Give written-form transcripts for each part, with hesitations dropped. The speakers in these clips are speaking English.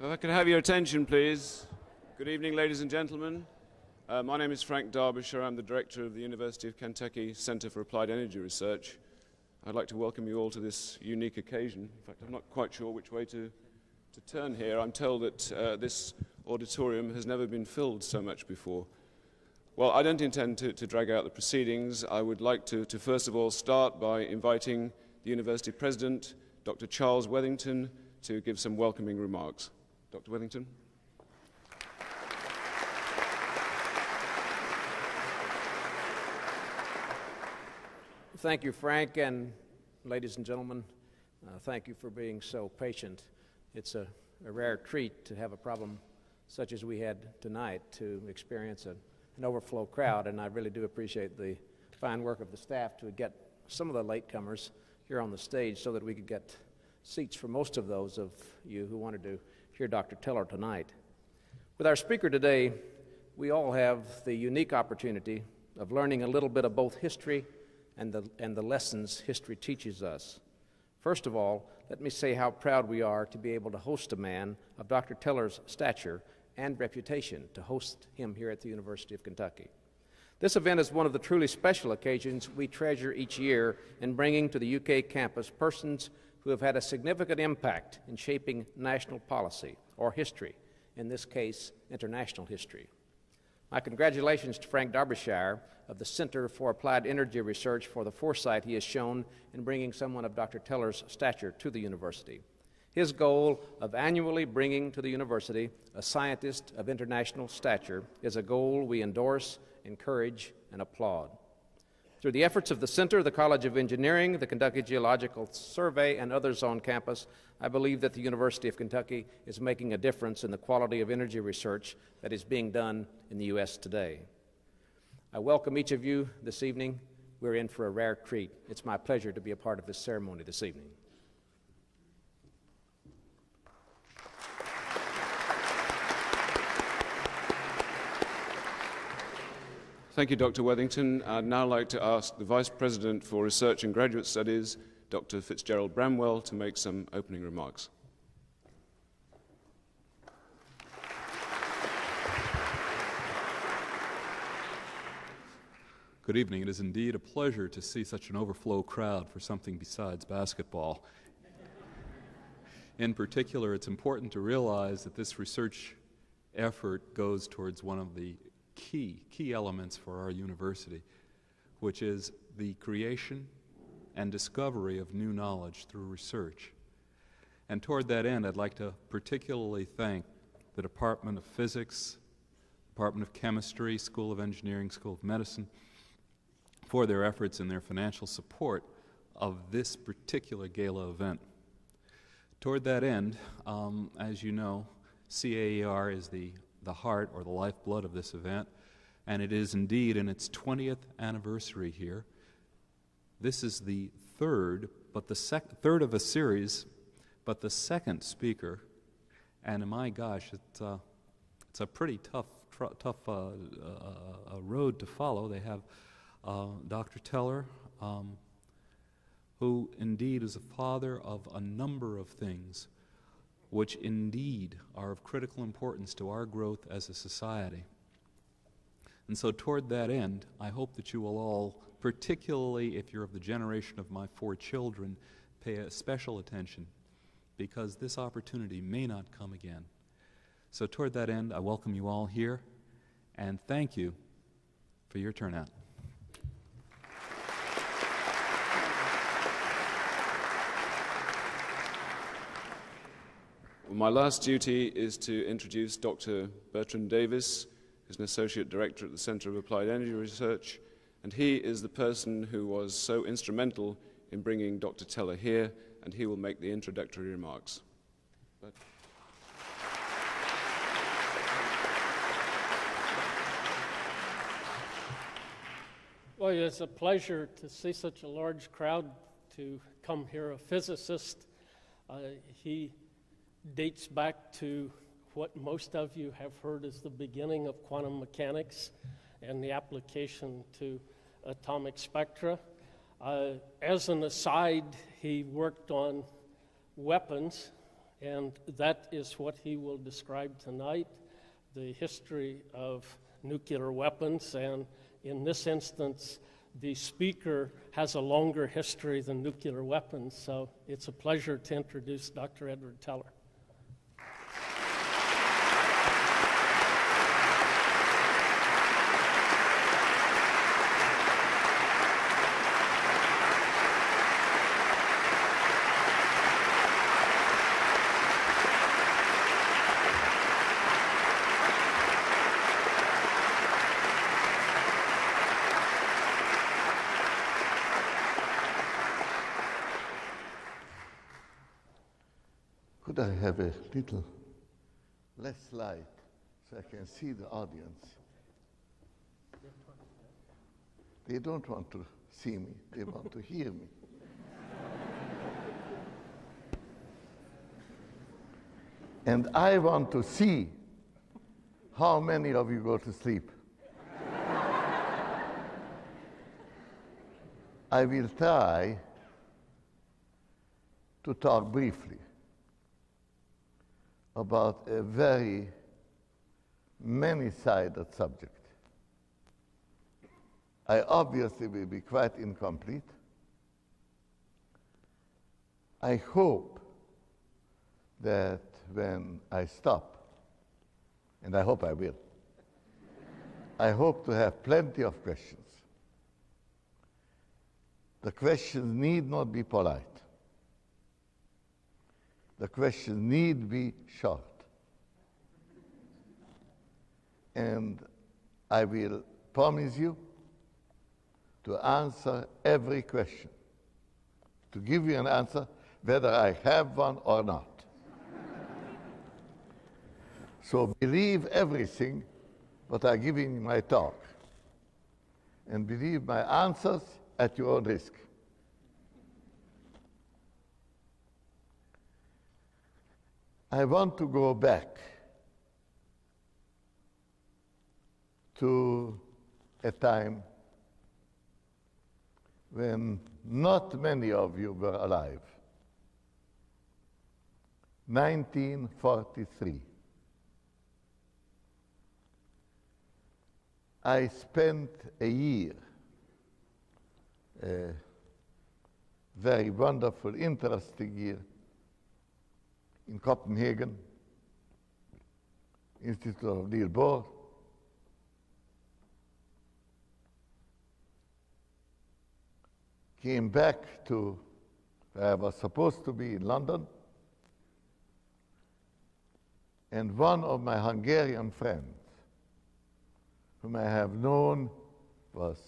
If I could have your attention, please. Good evening, ladies and gentlemen. My name is Frank Derbyshire. I'm the director of the University of Kentucky Center for Applied Energy Research. I'd like to welcome you all to this unique occasion. In fact, I'm not quite sure which way to turn here. I'm told that this auditorium has never been filled so much before. Well, I don't intend to drag out the proceedings. I would like to first of all start by inviting the University President, Dr. Charles Wethington, to give some welcoming remarks. Dr. Wethington. Thank you, Frank, and ladies and gentlemen, thank you for being so patient. It's a rare treat to have a problem such as we had tonight, to experience an overflow crowd, and I really do appreciate the fine work of the staff to get some of the latecomers here on the stage so that we could get seats for most of those of you who wanted to hear Dr. Teller tonight. With our speaker today, we all have the unique opportunity of learning a little bit of both history and the lessons history teaches us. First of all, let me say how proud we are to be able to host a man of Dr. Teller's stature and reputation, to host him here at the University of Kentucky. This event is one of the truly special occasions we treasure each year in bringing to the UK campus persons who have had a significant impact in shaping national policy or history, in this case, international history. My congratulations to Frank Derbyshire of the Center for Applied Energy Research for the foresight he has shown in bringing someone of Dr. Teller's stature to the university. His goal of annually bringing to the university a scientist of international stature is a goal we endorse, encourage, and applaud. Through the efforts of the Center, the College of Engineering, the Kentucky Geological Survey, and others on campus, I believe that the University of Kentucky is making a difference in the quality of energy research that is being done in the U.S. today. I welcome each of you this evening. We're in for a rare treat. It's my pleasure to be a part of this ceremony this evening. Thank you, Dr. Wethington. I'd now like to ask the Vice President for Research and Graduate Studies, Dr. Fitzgerald Bramwell, to make some opening remarks. Good evening. It is indeed a pleasure to see such an overflow crowd for something besides basketball. In particular, it's important to realize that this research effort goes towards one of the key elements for our university, which is the creation and discovery of new knowledge through research. And toward that end, I'd like to particularly thank the Department of Physics, Department of Chemistry, School of Engineering, School of Medicine, for their efforts and their financial support of this particular gala event. Toward that end, as you know, CAER is the heart or the lifeblood of this event, and it is indeed in its 20th anniversary here. This is the third of a series, but the second speaker, and my gosh, it's a pretty tough road to follow. They have Dr. Teller, who indeed is a father of a number of things which indeed are of critical importance to our growth as a society. And so toward that end, I hope that you will all, particularly if you're of the generation of my 4 children, pay a special attention, because this opportunity may not come again. So toward that end, I welcome you all here, and thank you for your turnout. My last duty is to introduce Dr. Bertrand Davis, who's an Associate Director at the Center of Applied Energy Research, and he is the person who was so instrumental in bringing Dr. Teller here, and he will make the introductory remarks. Well, it's a pleasure to see such a large crowd to come hear a physicist. He dates back to what most of you have heard as the beginning of quantum mechanics and the application to atomic spectra. As an aside, he worked on weapons and that is what he will describe tonight, the history of nuclear weapons. And in this instance, the speaker has a longer history than nuclear weapons, so it's a pleasure to introduce Dr. Edward Teller. Could I have a little less light so I can see the audience? They don't want to see me, they want to hear me. And I want to see how many of you go to sleep. I will try to talk briefly about a very many-sided subject. I obviously will be quite incomplete. I hope that when I stop, and I hope I will, I hope to have plenty of questions. The questions need not be polite. The questions need be short. And I will promise you to answer every question, to give you an answer whether I have one or not. So believe everything what I give in my talk, and believe my answers at your own risk. I want to go back to a time when not many of you were alive. 1943. I spent a year, a very wonderful, interesting year, in Copenhagen, Institute of Niels Bohr. Came back to where I was supposed to be in London, and one of my Hungarian friends, whom I have known, was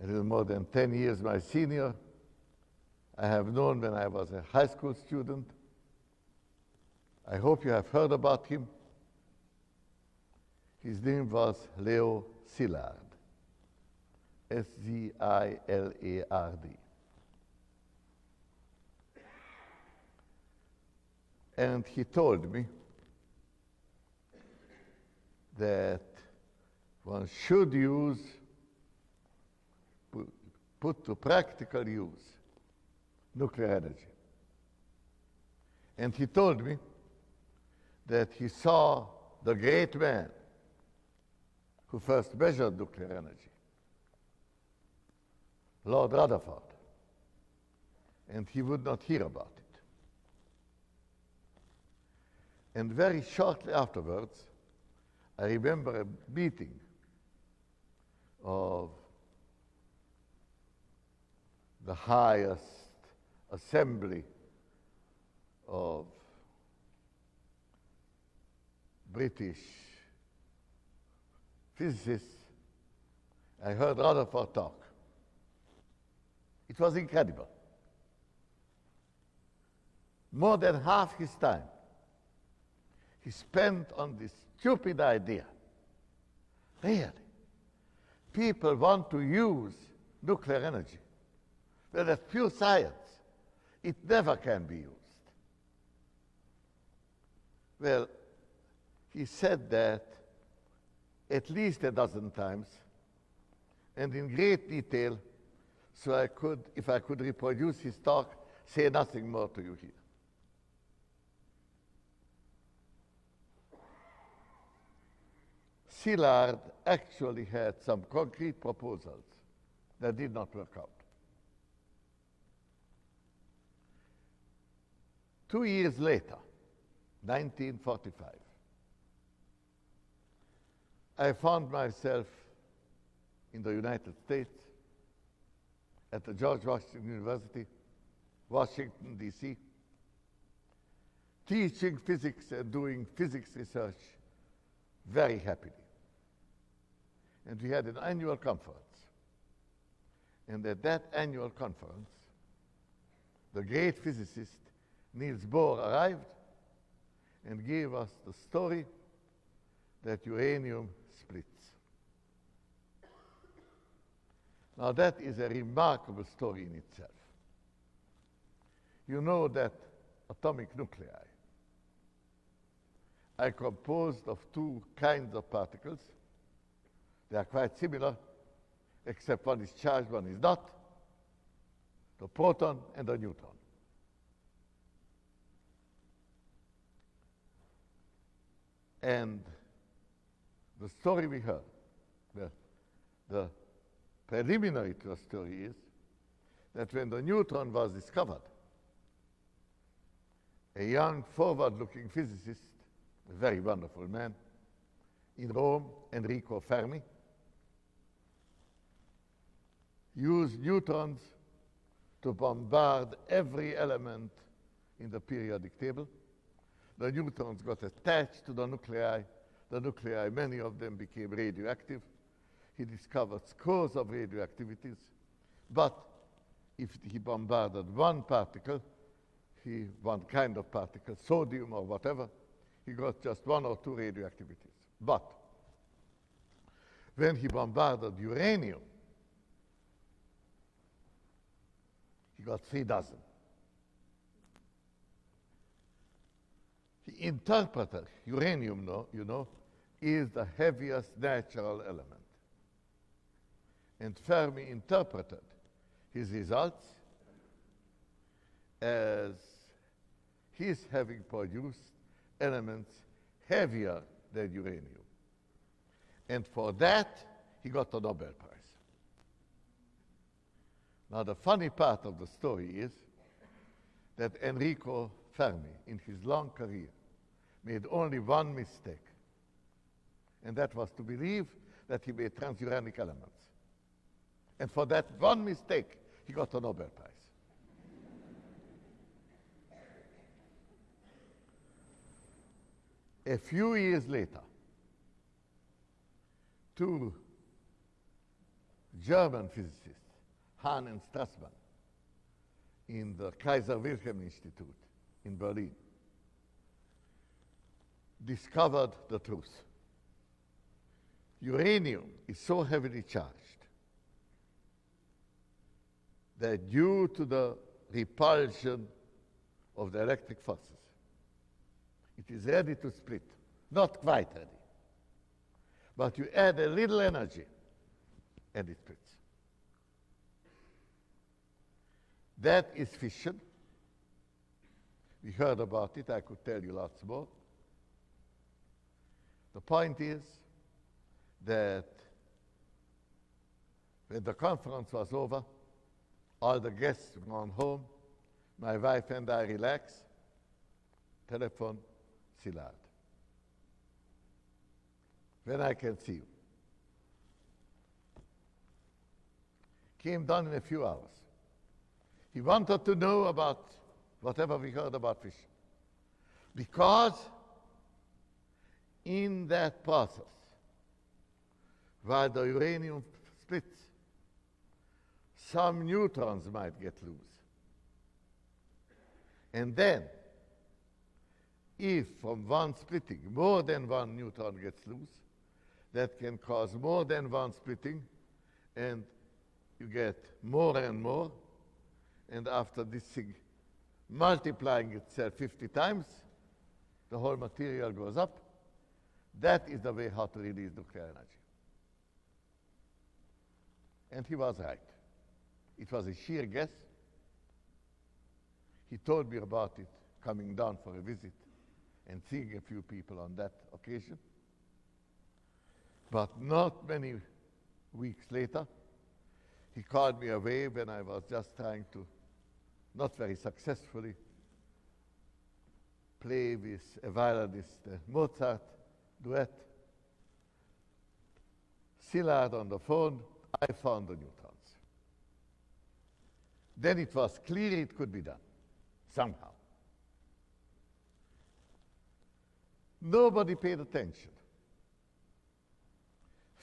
a little more than 10 years my senior. I have known when I was a high school student. I hope you have heard about him. His name was Leo Szilard, S-Z-I-L-A-R-D. And he told me that one should use, put to practical use, nuclear energy. And he told me that he saw the great man who first measured nuclear energy, Lord Rutherford, and he would not hear about it. And very shortly afterwards, I remember a meeting of the highest assembly of British physicists. I heard Rutherford talk. It was incredible. More than half his time he spent on this stupid idea. Really, people want to use nuclear energy. Well, that's pure science. It never can be used. Well, he said that at least a dozen times, and in great detail, so I could, if I could reproduce his talk, say nothing more to you here. Szilard actually had some concrete proposals that did not work out. 2 years later, 1945, I found myself in the United States at the George Washington University, Washington, D.C., teaching physics and doing physics research very happily. And we had an annual conference. And at that annual conference, the great physicist Niels Bohr arrived and gave us the story that uranium splits. Now that is a remarkable story in itself. You know that atomic nuclei are composed of two kinds of particles. They are quite similar, except one is charged, one is not, the proton and the neutron. And the story we heard, the preliminary to the story is that when the neutron was discovered, a young, forward-looking physicist, a very wonderful man, in Rome, Enrico Fermi, used neutrons to bombard every element in the periodic table. The neutrons got attached to the nuclei. The nuclei, many of them became radioactive. He discovered scores of radioactivities. But if he bombarded one particle, one kind of particle, sodium or whatever, he got just 1 or 2 radioactivities. But when he bombarded uranium, he got 3 dozen. He interpreted uranium, you know, is the heaviest natural element. And Fermi interpreted his results as his having produced elements heavier than uranium. And for that, he got the Nobel Prize. Now, the funny part of the story is that Enrico Fermi, in his long career, made only one mistake, and that was to believe that he made transuranic elements. And for that one mistake, he got the Nobel Prize. A few years later, 2 German physicists, Hahn and Strassmann, in the Kaiser Wilhelm Institute in Berlin, discovered the truth. Uranium is so heavily charged that due to the repulsion of the electric forces, it is ready to split. Not quite ready. But you add a little energy and it splits. That is fission. We heard about it. I could tell you lots more. The point is that when the conference was over, all the guests were gone home. My wife and I relaxed. Telephone, Szilard. When I can see you. Came down in a few hours. He wanted to know about whatever we heard about fission. Because in that process, while the uranium splits, some neutrons might get loose. And then, if from one splitting more than one neutron gets loose, that can cause more than one splitting, and you get more and more, and after this thing multiplying itself 50 times, the whole material goes up. That is the way how to release nuclear energy. And he was right. It was a sheer guess. He told me about it coming down for a visit and seeing a few people on that occasion. But not many weeks later, he called me away when I was just trying to, not very successfully, play with a violinist, Mozart duet. Szilard on the phone, I found the neutrons. Then it was clear it could be done, somehow. Nobody paid attention.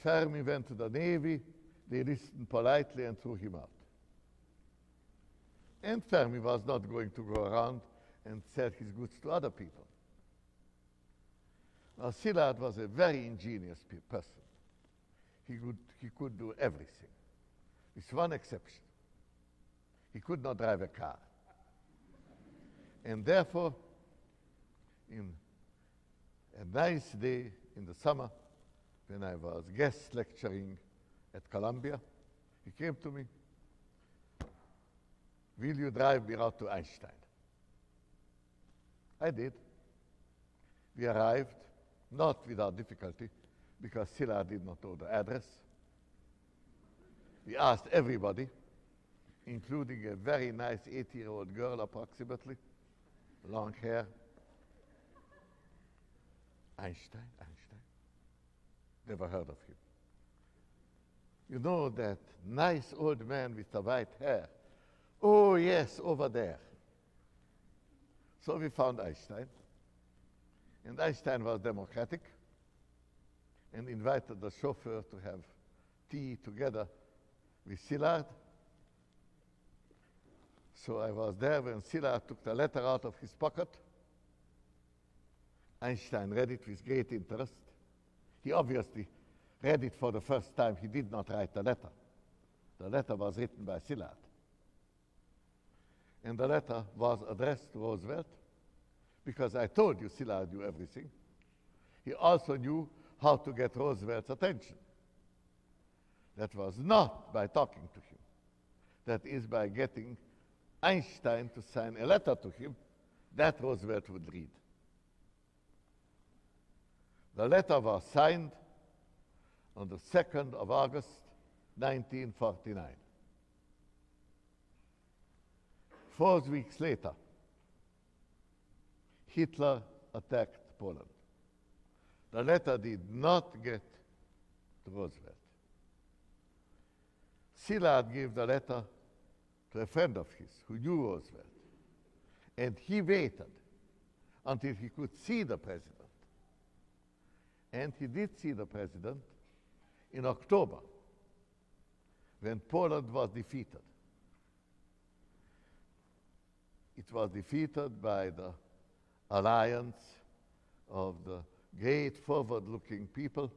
Fermi went to the Navy, they listened politely and threw him out. And Fermi was not going to go around and sell his goods to other people. Now, Szilard was a very ingenious person. He could do everything, with one exception. He could not drive a car. And therefore, in a nice day in the summer, when I was guest lecturing at Columbia, he came to me, "Will you drive me out to Einstein?" I did. We arrived, not without difficulty, because Szilard did not know the address. We asked everybody, including a very nice 80-year-old girl approximately, long hair. Einstein. Never heard of him. You know that nice old man with the white hair? Oh, yes, over there. So we found Einstein. And Einstein was democratic and invited the chauffeur to have tea together with Szilard. So I was there when Szilard took the letter out of his pocket. Einstein read it with great interest. He obviously read it for the first time. He did not write the letter. The letter was written by Szilard. And the letter was addressed to Roosevelt, because I told you Szilard knew everything. He also knew how to get Roosevelt's attention. That was not by talking to him. That is by getting Einstein to sign a letter to him that Roosevelt would read. The letter was signed on the 2nd of August, 1949. 4 weeks later, Hitler attacked Poland. The letter did not get to Roosevelt. Szilard gave the letter to a friend of his who knew Roosevelt, and he waited until he could see the president. And he did see the president in October, when Poland was defeated. It was defeated by the alliance of the great forward-looking people,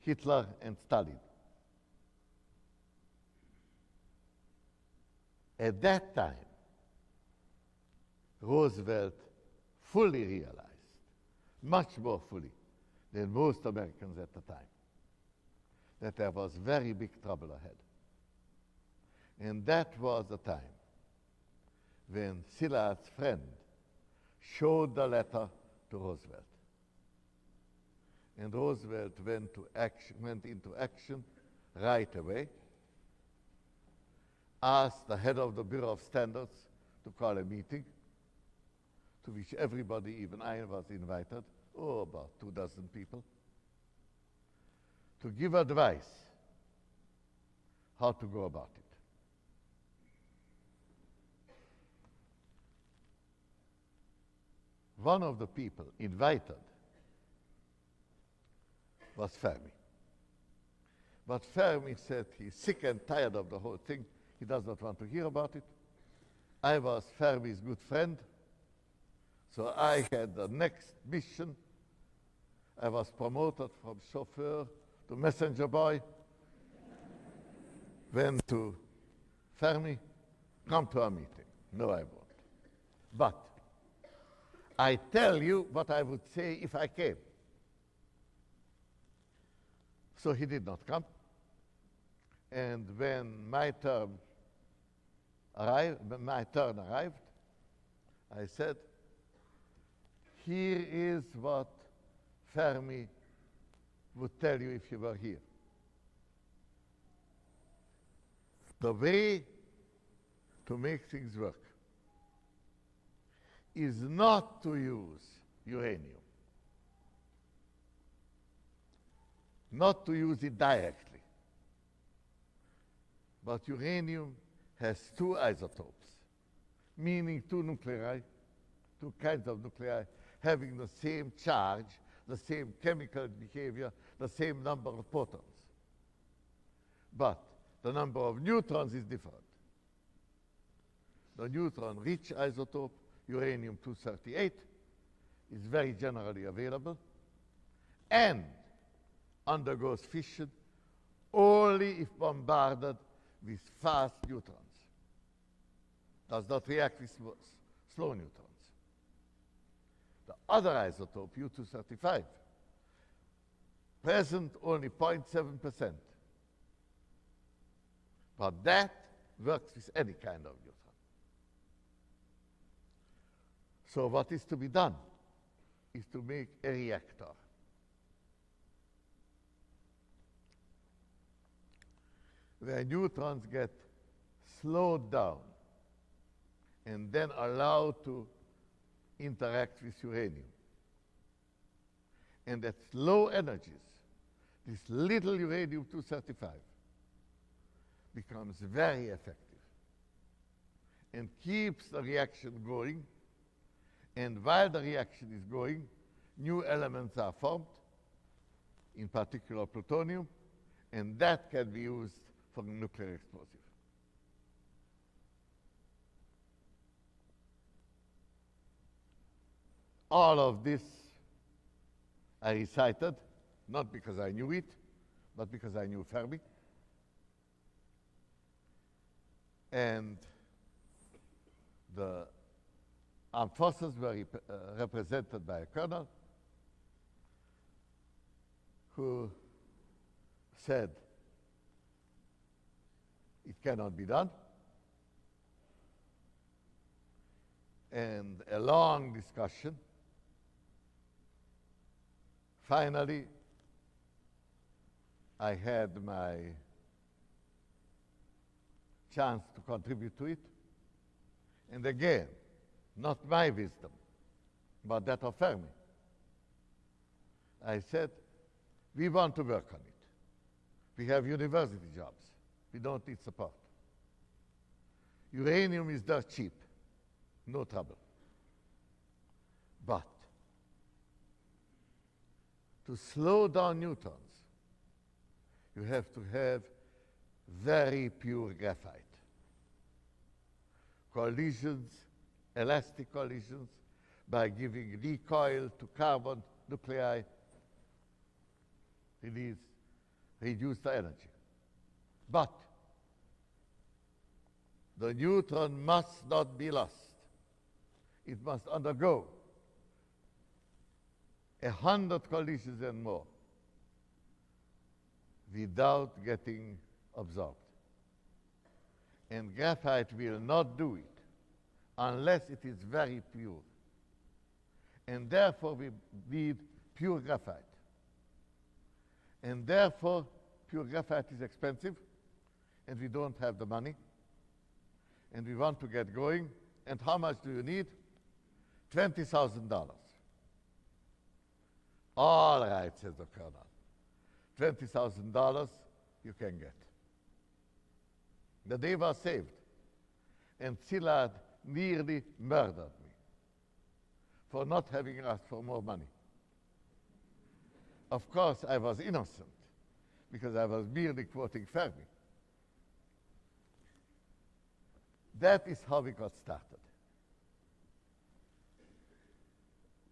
Hitler and Stalin. At that time, Roosevelt fully realized, much more fully than most Americans at the time, that there was very big trouble ahead. And that was the time when Szilard's friend showed the letter to Roosevelt. And Roosevelt went into action right away, asked the head of the Bureau of Standards to call a meeting, to which everybody, even I, was invited, about 24 people, to give advice how to go about it. One of the people invited was Fermi. But Fermi said he's sick and tired of the whole thing. He does not want to hear about it. I was Fermi's good friend, so I had the next mission. I was promoted from chauffeur to messenger boy. Went to Fermi, come to our meeting. No, I won't. But I tell you what I would say if I came. So he did not come. And when my turn arrived, I said, here is what Fermi would tell you if you were here. The way to make things work is not to use uranium, not to use it directly. But uranium has two isotopes, meaning two nuclei, two kinds of nuclei, having the same charge, the same chemical behavior, the same number of protons. But the number of neutrons is different. The neutron-rich isotope, uranium-238, is very generally available and undergoes fission only if bombarded with fast neutrons. Does not react with slow neutrons. The other isotope, U-235, present only 0.7%. But that works with any kind of neutron. So what is to be done is to make a reactor. Where neutrons get slowed down and then allowed to interact with uranium. And at low energies, this little uranium-235 becomes very effective and keeps the reaction going. And while the reaction is going, new elements are formed, in particular plutonium, and that can be used for nuclear explosive. All of this I recited, not because I knew it, but because I knew Fermi. And the armed forces were represented by a colonel who said it cannot be done. And a long discussion. Finally, I had my chance to contribute to it. And again, not my wisdom, but that of Fermi. I said, we want to work on it. We have university jobs. We don't need support. Uranium is dirt cheap, no trouble. But to slow down neutrons, you have to have very pure graphite. Collisions, elastic collisions, by giving recoil to carbon nuclei, reduce the energy. But the neutron must not be lost. It must undergo 100 collisions and more without getting absorbed. And graphite will not do it unless it is very pure. And therefore we need pure graphite. And therefore pure graphite is expensive, and we don't have the money. And we want to get going. And how much do you need? $20,000. All right, says the colonel. $20,000 you can get. The day was saved. And Szilard nearly murdered me for not having asked for more money. Of course, I was innocent because I was merely quoting Fermi. That is how we got started.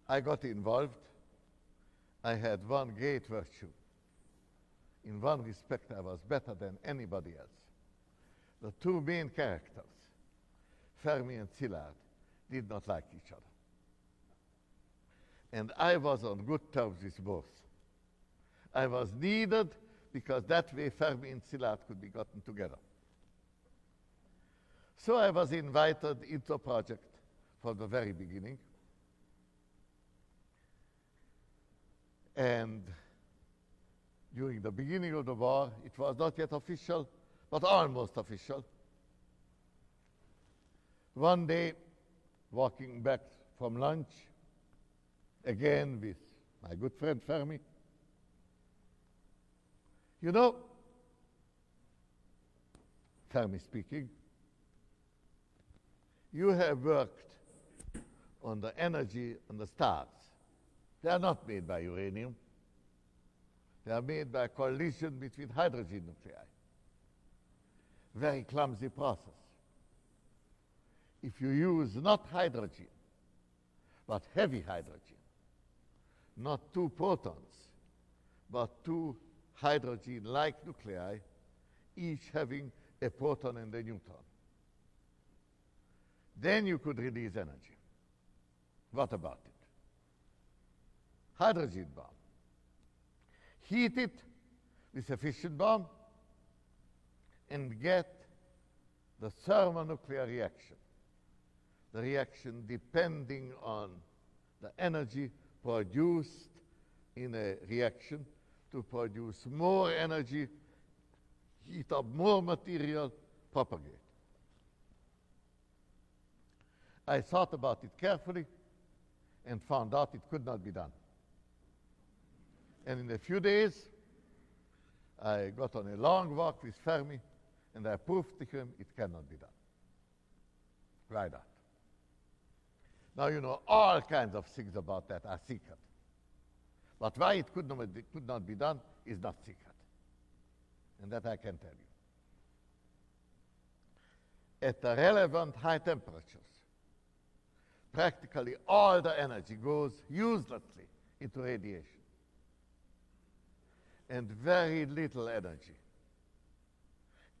I got involved. I had one great virtue. In one respect, I was better than anybody else. The two main characters, Fermi and Szilard, did not like each other. And I was on good terms with both. I was needed because that way Fermi and Szilard could be gotten together. So I was invited into a project from the very beginning. during the beginning of the war. It was not yet official, but almost official. One day, walking back from lunch, again with my good friend Fermi, you know, Fermi speaking, you have worked on the energy on the stars. They are not made by uranium. They are made by a collision between hydrogen nuclei. Very clumsy process. If you use not hydrogen, but heavy hydrogen, not two protons, but two hydrogen-like nuclei, each having a proton and a neutron, then you could release energy. What about it? Hydrogen bomb. Heat it with a fission bomb and get the thermonuclear reaction. The reaction depending on the energy produced in a reaction to produce more energy, heat up more material, propagate. I thought about it carefully and found out it could not be done. And in a few days, I got on a long walk with Fermi, and I proved to him it cannot be done. Why not? Now, you know, all kinds of things about that are secret. But why it could not be done is not secret. And that I can tell you. At the relevant high temperatures, practically all the energy goes uselessly into radiation. And very little energy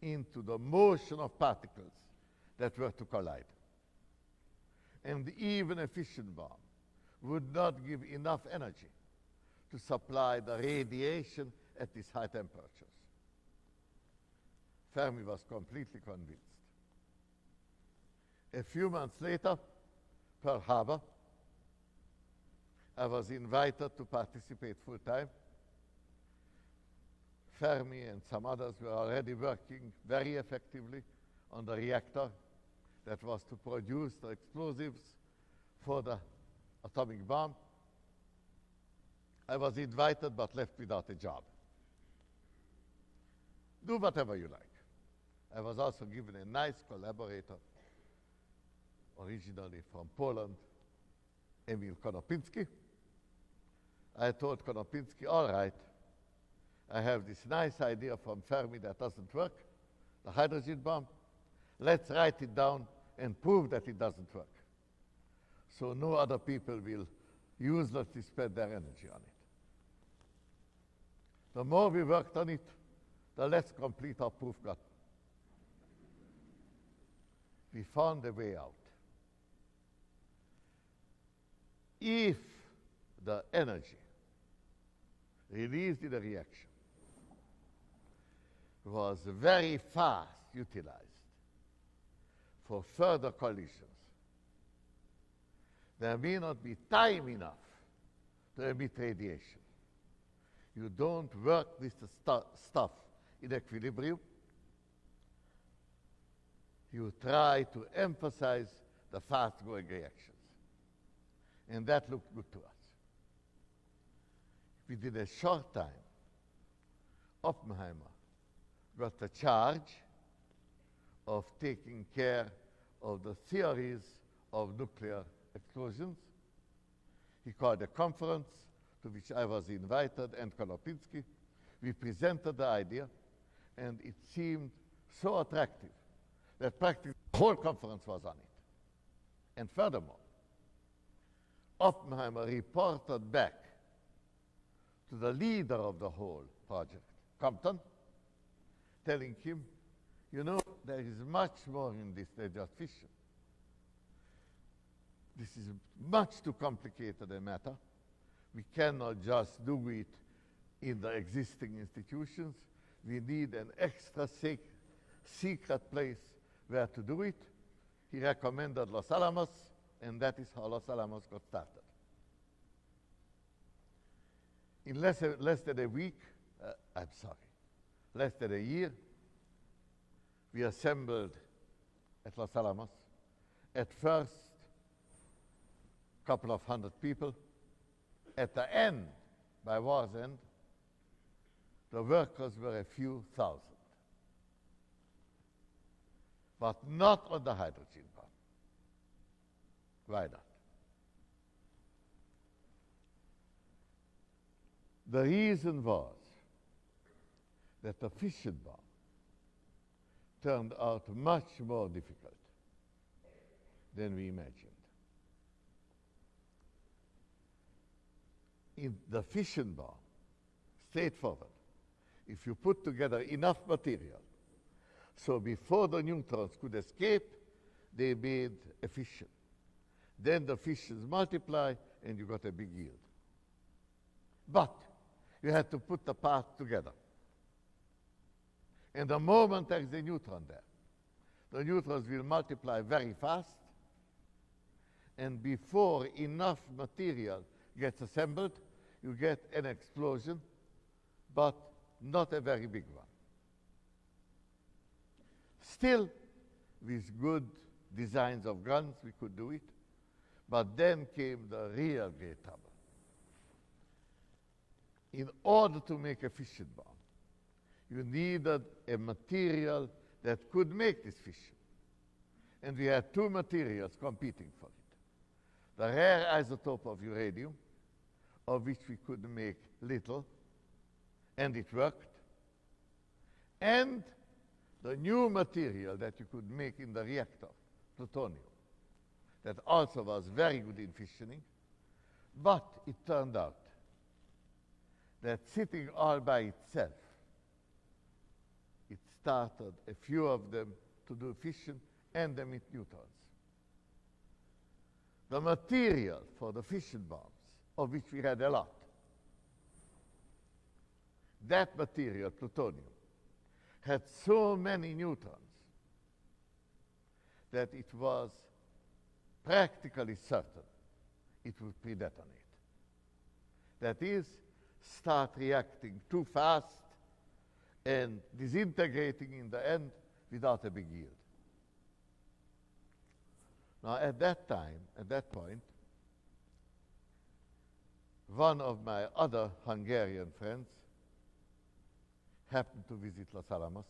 into the motion of particles that were to collide. And even a fission bomb would not give enough energy to supply the radiation at these high temperatures. Fermi was completely convinced. A few months later, Pearl Harbor, I was invited to participate full-time. Fermi and some others were already working very effectively on the reactor that was to produce the explosives for the atomic bomb. I was invited but left without a job. Do whatever you like. I was also given a nice collaborator, originally from Poland, Emil Konopinski. I told Konopinski, all right, I have this nice idea from Fermi that doesn't work, the hydrogen bomb. Let's write it down and prove that it doesn't work. So no other people will uselessly spend their energy on it. The more we worked on it, the less complete our proof got. We found a way out. If the energy released in a reaction was very fast utilized for further collisions, there may not be time enough to emit radiation. You don't work with the stuff in equilibrium. You try to emphasize the fast-going reactions. And that looked good to us. Within a short time, Oppenheimer got the charge of taking care of the theories of nuclear explosions. He called a conference to which I was invited, and Konopinski. We presented the idea, and it seemed so attractive that practically the whole conference was on it. And furthermore, Oppenheimer reported back to the leader of the whole project, Compton, telling him, you know, there is much more in this than just fission. This is much too complicated a matter. We cannot just do it in the existing institutions. We need an extra secret place where to do it. He recommended Los Alamos, and that is how Los Alamos got started. In less than a week, I'm sorry, less than a year, we assembled at Los Alamos. At first, a couple of hundred people. At the end, by war's end, the workers were a few thousand. But not on the hydrogen bomb. Why not? The reason was that the fission bomb turned out much more difficult than we imagined. In the fission bomb, straightforward, if you put together enough material, so before the neutrons could escape, they made a fission. Then the fissions multiply, and you got a big yield. But you had to put the parts together. And the moment there is a neutron there, the neutrons will multiply very fast, and before enough material gets assembled, you get an explosion, but not a very big one. Still, with good designs of guns, we could do it, but then came the real great trouble. In order to make a fission bomb, you needed a material that could make this fission. And we had two materials competing for it. The rare isotope of uranium, of which we could make little, and it worked, and the new material that you could make in the reactor, plutonium, that also was very good in fissioning, but it turned out that sitting all by itself, it started a few of them to do fission and emit neutrons. The material for the fission bombs, of which we had a lot, that material, plutonium, had so many neutrons that it was practically certain it would pre-detonate. That is, start reacting too fast and disintegrating in the end without a big yield. Now, at that time, at that point, one of my other Hungarian friends happened to visit Los Alamos.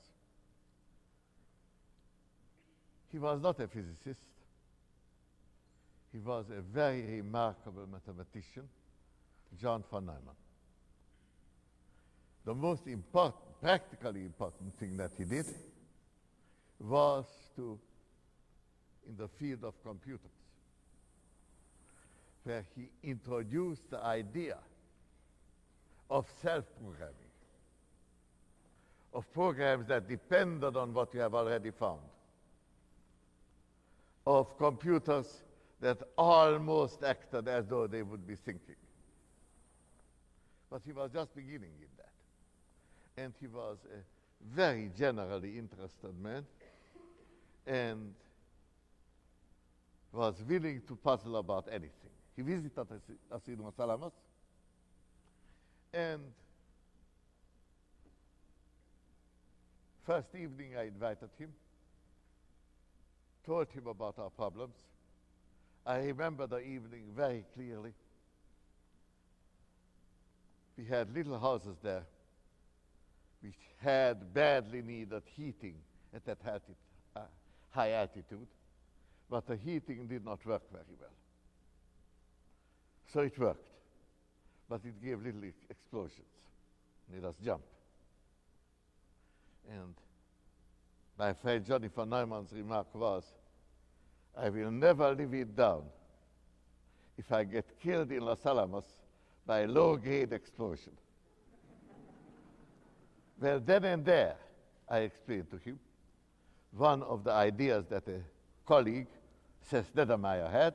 He was not a physicist. He was a very remarkable mathematician, John von Neumann. The most important, practically important thing that he did was to, in the field of computers, where he introduced the idea of self-programming, of programs that depended on what you have already found, of computers that almost acted as though they would be thinking. But he was just beginning in that. And he was a very generally interested man and was willing to puzzle about anything. He visited us in Los Alamos, and first evening I invited him, told him about our problems. I remember the evening very clearly. We had little houses there which had badly needed heating at that high altitude, but the heating did not work very well. So it worked, but it gave little explosions, made us jump. And my friend Johnny von Neumann's remark was, I will never live it down if I get killed in Los Alamos by a low-grade explosion. Well, then and there, I explained to him one of the ideas that a colleague, Seth Neddermeyer, had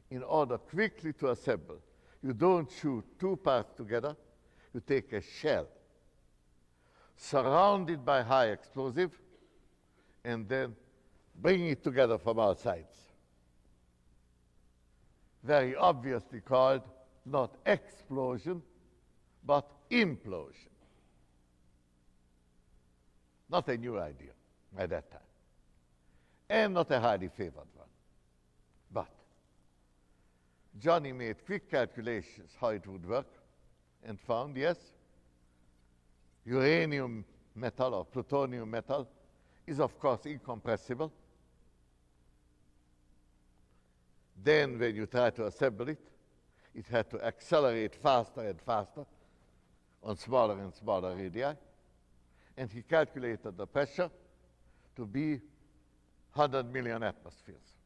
in order quickly to assemble. You don't shoot two parts together, you take a shell surrounded by high explosive and then bring it together from all sides. Very obviously called not explosion, but implosion. Not a new idea at that time, and not a highly favored one. But Johnny made quick calculations how it would work and found, yes, uranium metal or plutonium metal is of course incompressible. Then when you try to assemble it, it had to accelerate faster and faster on smaller and smaller radii. And he calculated the pressure to be 100 million atmospheres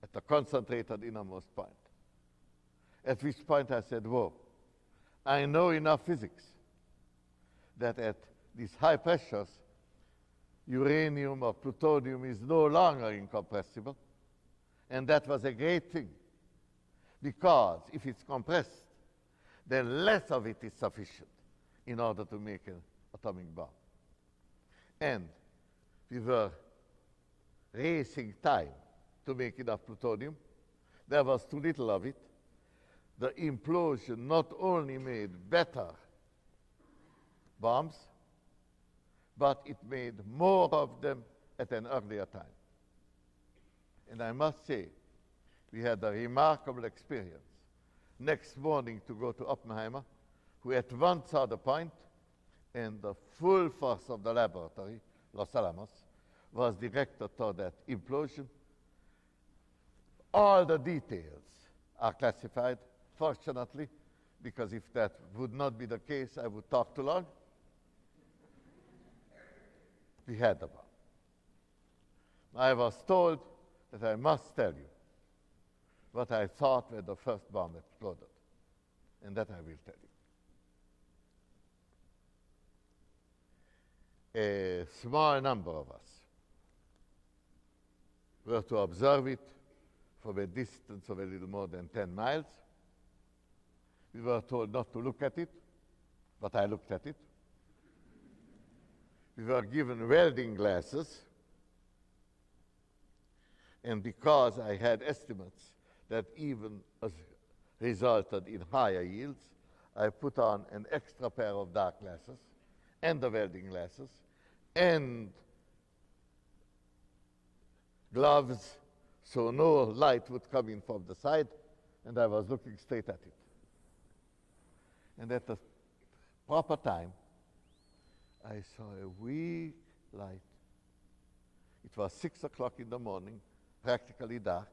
at the concentrated innermost point. At which point I said, whoa, I know enough physics that at these high pressures, uranium or plutonium is no longer incompressible. And that was a great thing, because if it's compressed, then less of it is sufficient in order to make an atomic bomb. And we were racing time to make enough plutonium. There was too little of it. The implosion not only made better bombs, but it made more of them at an earlier time. And I must say, we had a remarkable experience. Next morning to go to Oppenheimer, who at once saw the point, and the full force of the laboratory, Los Alamos, was directed toward that implosion. All the details are classified, fortunately, because if that would not be the case, I would talk too long. We had the bomb. I was told that I must tell you what I thought when the first bomb exploded, and that I will tell you. A small number of us were to observe it from a distance of a little more than 10 miles. We were told not to look at it, but I looked at it. We were given welding glasses, and because I had estimates that even resulted in higher yields, I put on an extra pair of dark glasses and the welding glasses and gloves so no light would come in from the side, and I was looking straight at it. And at the proper time, I saw a weak light. It was 6 o'clock in the morning, practically dark.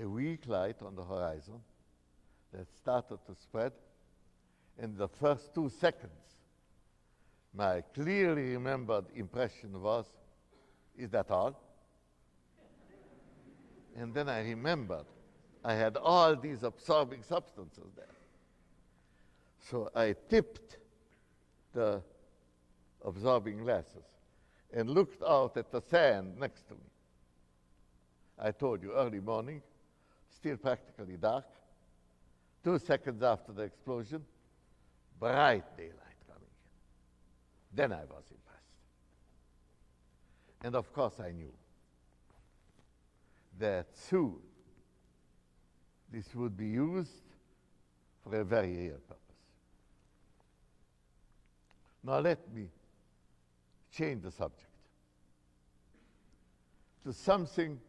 A weak light on the horizon that started to spread. In the first 2 seconds, my clearly remembered impression was, is that all? And then I remembered I had all these absorbing substances there. So I tipped the absorbing glasses and looked out at the sand next to me. I told you, early morning, still practically dark. 2 seconds after the explosion, bright daylight coming in. Then I was impressed. And of course I knew that soon this would be used for a very real purpose. Now let me change the subject to something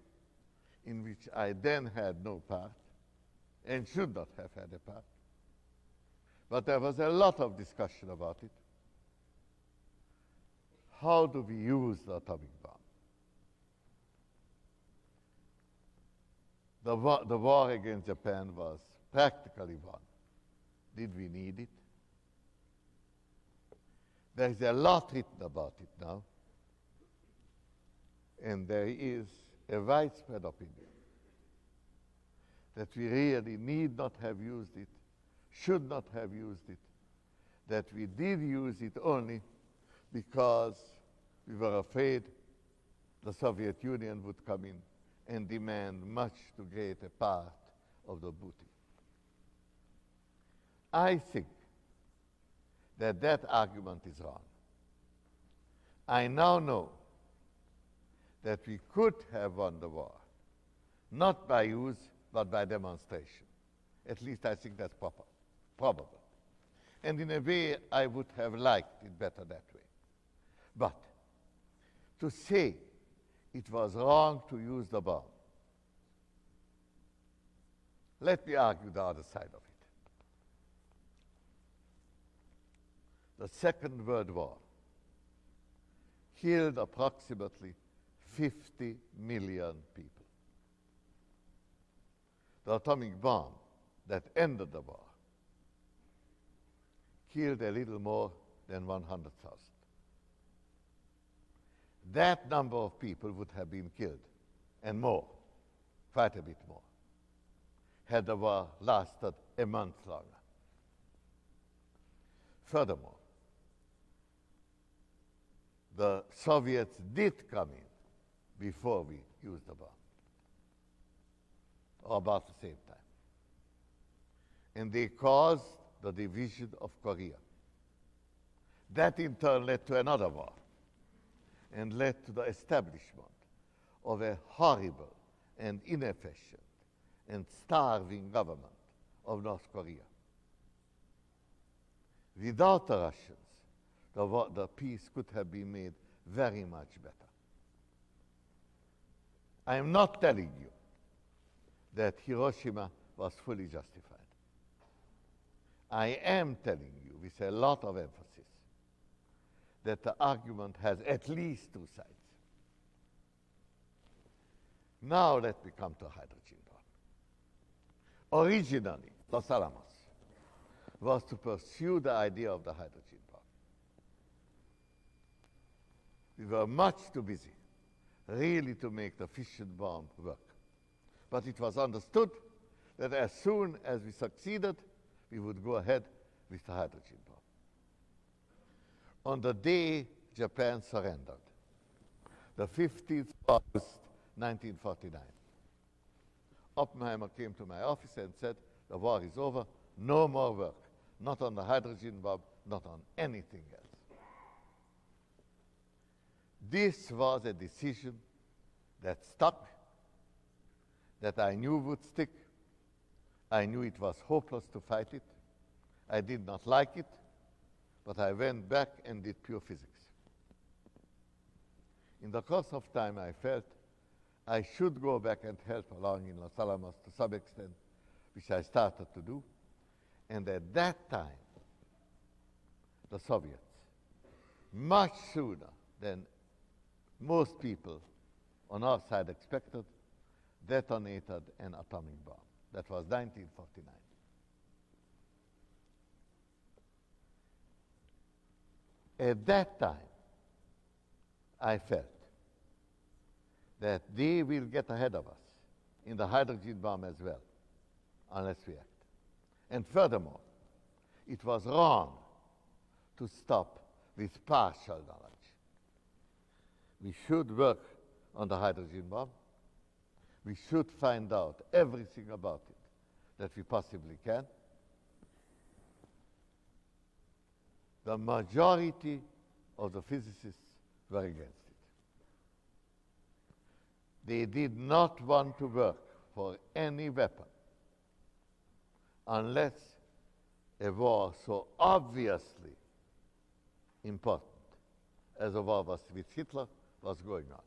in which I then had no part and should not have had a part. But there was a lot of discussion about it. How do we use the atomic bomb? The war against Japan was practically won. Did we need it? There is a lot written about it now, and there is a widespread opinion that we really need not have used it, should not have used it, that we did use it only because we were afraid the Soviet Union would come in and demand much too great a part of the booty. I think that that argument is wrong. I now know that we could have won the war, not by use, but by demonstration. At least I think that's probable. And in a way, I would have liked it better that way. But to say it was wrong to use the bomb, let me argue the other side of it. The Second World War killed approximately 50 million people. The atomic bomb that ended the war killed a little more than 100,000. That number of people would have been killed, and more, quite a bit more, had the war lasted a month longer. Furthermore, the Soviets did come in before we used the bomb, or about the same time. And they caused the division of Korea. That in turn led to another war, and led to the establishment of a horrible and inefficient and starving government of North Korea. Without the Russians, the peace could have been made very much better. I am not telling you that Hiroshima was fully justified. I am telling you with a lot of emphasis that the argument has at least two sides. Now let me come to hydrogen bomb. Originally, Los Alamos was to pursue the idea of the hydrogen bomb. We were much too busy really to make the fission bomb work. But it was understood that as soon as we succeeded, we would go ahead with the hydrogen bomb. On the day Japan surrendered, the 15th of August, 1949, Oppenheimer came to my office and said, the war is over, no more work, not on the hydrogen bomb, not on anything else. This was a decision that stuck, that I knew would stick. I knew it was hopeless to fight it. I did not like it, but I went back and did pure physics. In the course of time, I felt I should go back and help along in Los Alamos to some extent, which I started to do. And at that time, the Soviets, much sooner than most people on our side expected, detonated an atomic bomb. That was 1949. At that time, I felt that they will get ahead of us in the hydrogen bomb as well, unless we act. And furthermore, it was wrong to stop with partial knowledge. We should work on the hydrogen bomb. We should find out everything about it that we possibly can. The majority of the physicists were against it. They did not want to work for any weapon unless a war so obviously important as a war was with Hitler was going on.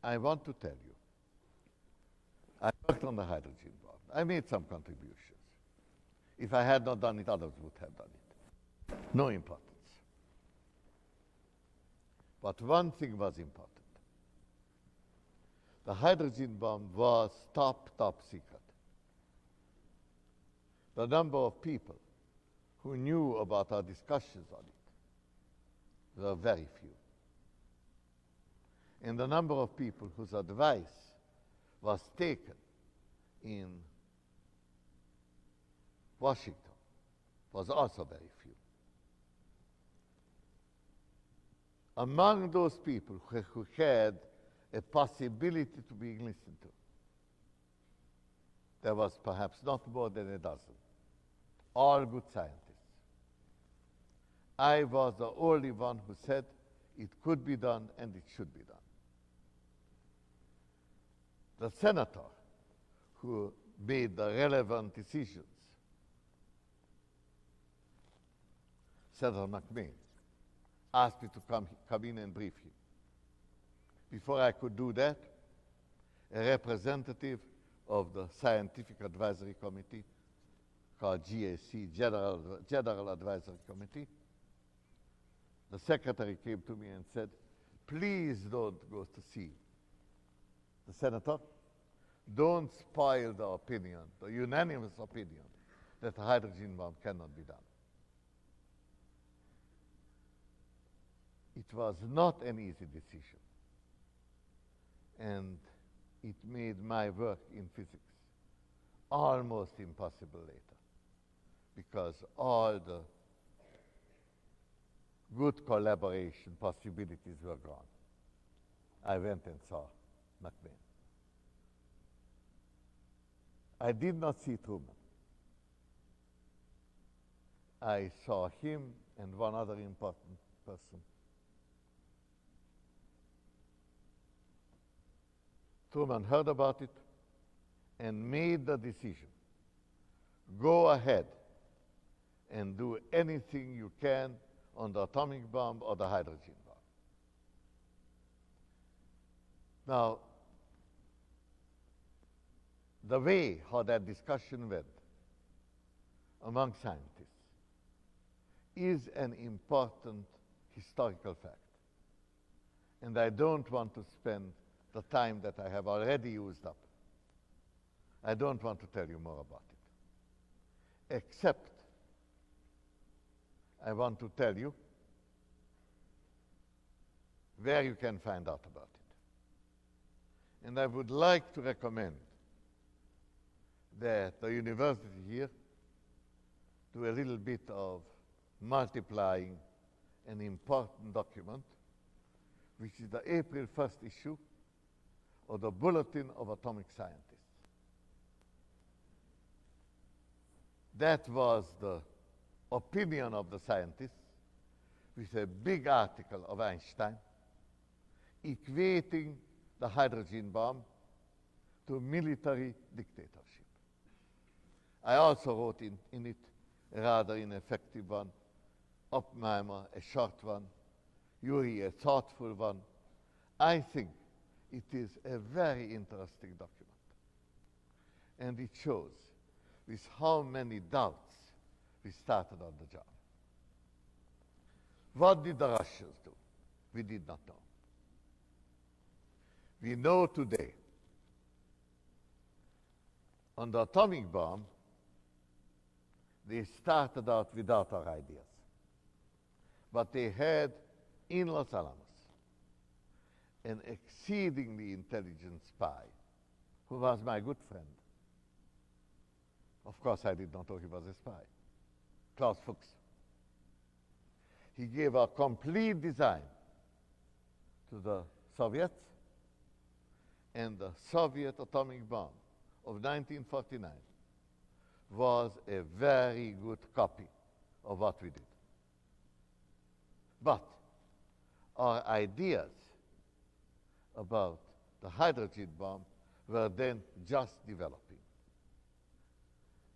I want to tell you, I worked on the hydrogen bomb. I made some contributions. If I had not done it, others would have done it. No importance. But one thing was important. The hydrogen bomb was top secret. The number of people who knew about our discussions on it were very few. And the number of people whose advice was taken in Washington was also very few. Among those people who had a possibility to be listened to, there was perhaps not more than a dozen, all good scientists. I was the only one who said it could be done and it should be done. The senator who made the relevant decisions Senator McMahon, asked me to come in and brief him. Before I could do that, a representative of the Scientific Advisory Committee, called GAC, General Advisory Committee, the secretary came to me and said, please don't go to see the senator. Don't spoil the opinion, the unanimous opinion, that a hydrogen bomb cannot be done. It was not an easy decision. And it made my work in physics almost impossible later, because all the good collaboration possibilities were gone. I went and saw McMahon. I did not see Truman. I saw him and one other important person. Truman heard about it and made the decision. Go ahead and do anything you can on the atomic bomb or the hydrogen bomb. Now, the way how that discussion went among scientists is an important historical fact. And I don't want to spend the time that I have already used up. I don't want to tell you more about it, except I want to tell you where you can find out about it. And I would like to recommend that the university here do a little bit of multiplying an important document, which is the April 1st issue of the Bulletin of Atomic Scientists. That was the opinion of the scientists, with a big article of Einstein equating the hydrogen bomb to military dictatorship. I also wrote in it a rather ineffective one, Oppenheimer a short one, Urey a thoughtful one. I think it is a very interesting document. And it shows with how many doubts we started on the job. What did the Russians do? We did not know. We know today. On the atomic bomb, they started out without our ideas. But they had in Los Alamos an exceedingly intelligent spy who was my good friend. Of course, I did not know he was a spy. Klaus Fuchs. He gave a complete design to the Soviets, and the Soviet atomic bomb of 1949 was a very good copy of what we did. But our ideas about the hydrogen bomb were then just developing.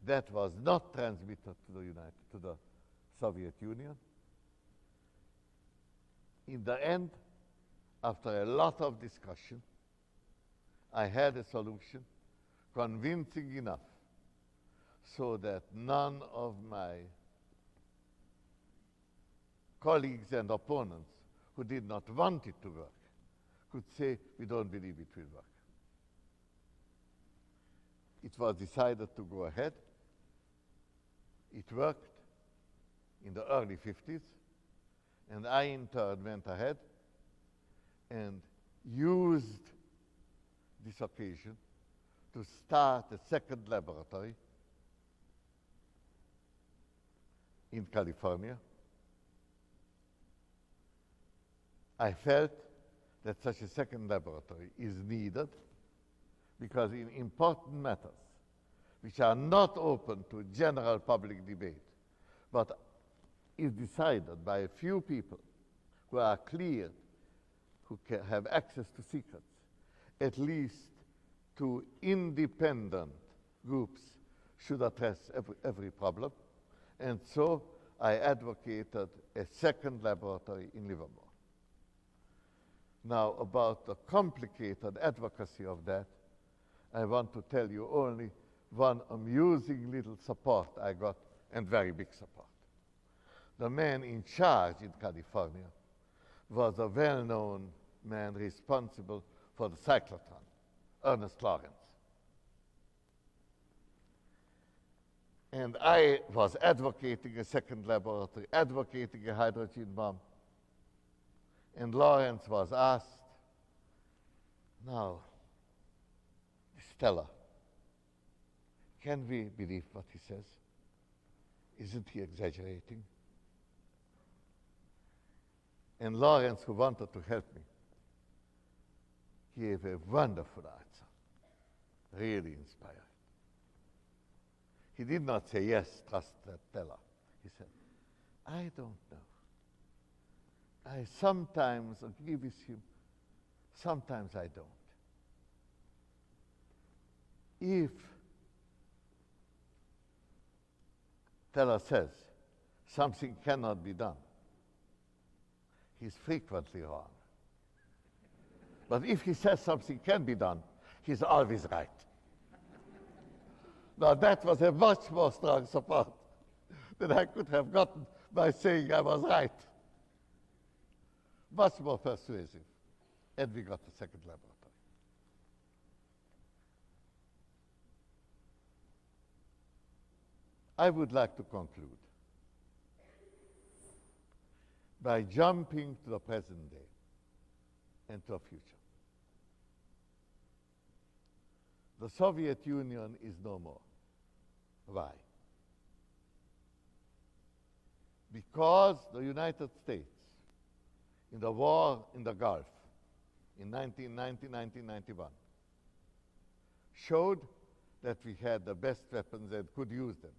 That was not transmitted to the Soviet Union. In the end, after a lot of discussion, I had a solution convincing enough so that none of my colleagues and opponents who did not want it to work could say, we don't believe it will work. It was decided to go ahead. It worked in the early 50s, and I in turn went ahead and used this occasion to start a second laboratory in California. I felt that such a second laboratory is needed because in important matters which are not open to general public debate, but is decided by a few people who are clear, who have access to secrets, at least two independent groups should address every problem. And so I advocated a second laboratory in Livermore. Now, about the complicated advocacy of that, I want to tell you only one amusing little support I got, and very big support. The man in charge in California was a well-known man responsible for the cyclotron, Ernest Lawrence. And I was advocating a second laboratory, advocating a hydrogen bomb. And Lawrence was asked, now, Stella, can we believe what he says? Isn't he exaggerating? And Lawrence, who wanted to help me, gave a wonderful answer, really inspiring. He did not say, yes, trust that teller. He said, I don't know. I sometimes agree with him, sometimes I don't. If teller says something cannot be done, he's frequently wrong. But if he says something can be done, he's always right. Now that was a much more strong support than I could have gotten by saying I was right. Much more persuasive. And we got the second laboratory. I would like to conclude by jumping to the present day and to the future. The Soviet Union is no more. Why? Because the United States, in the war in the Gulf in 1990-1991, showed that we had the best weapons and could use them.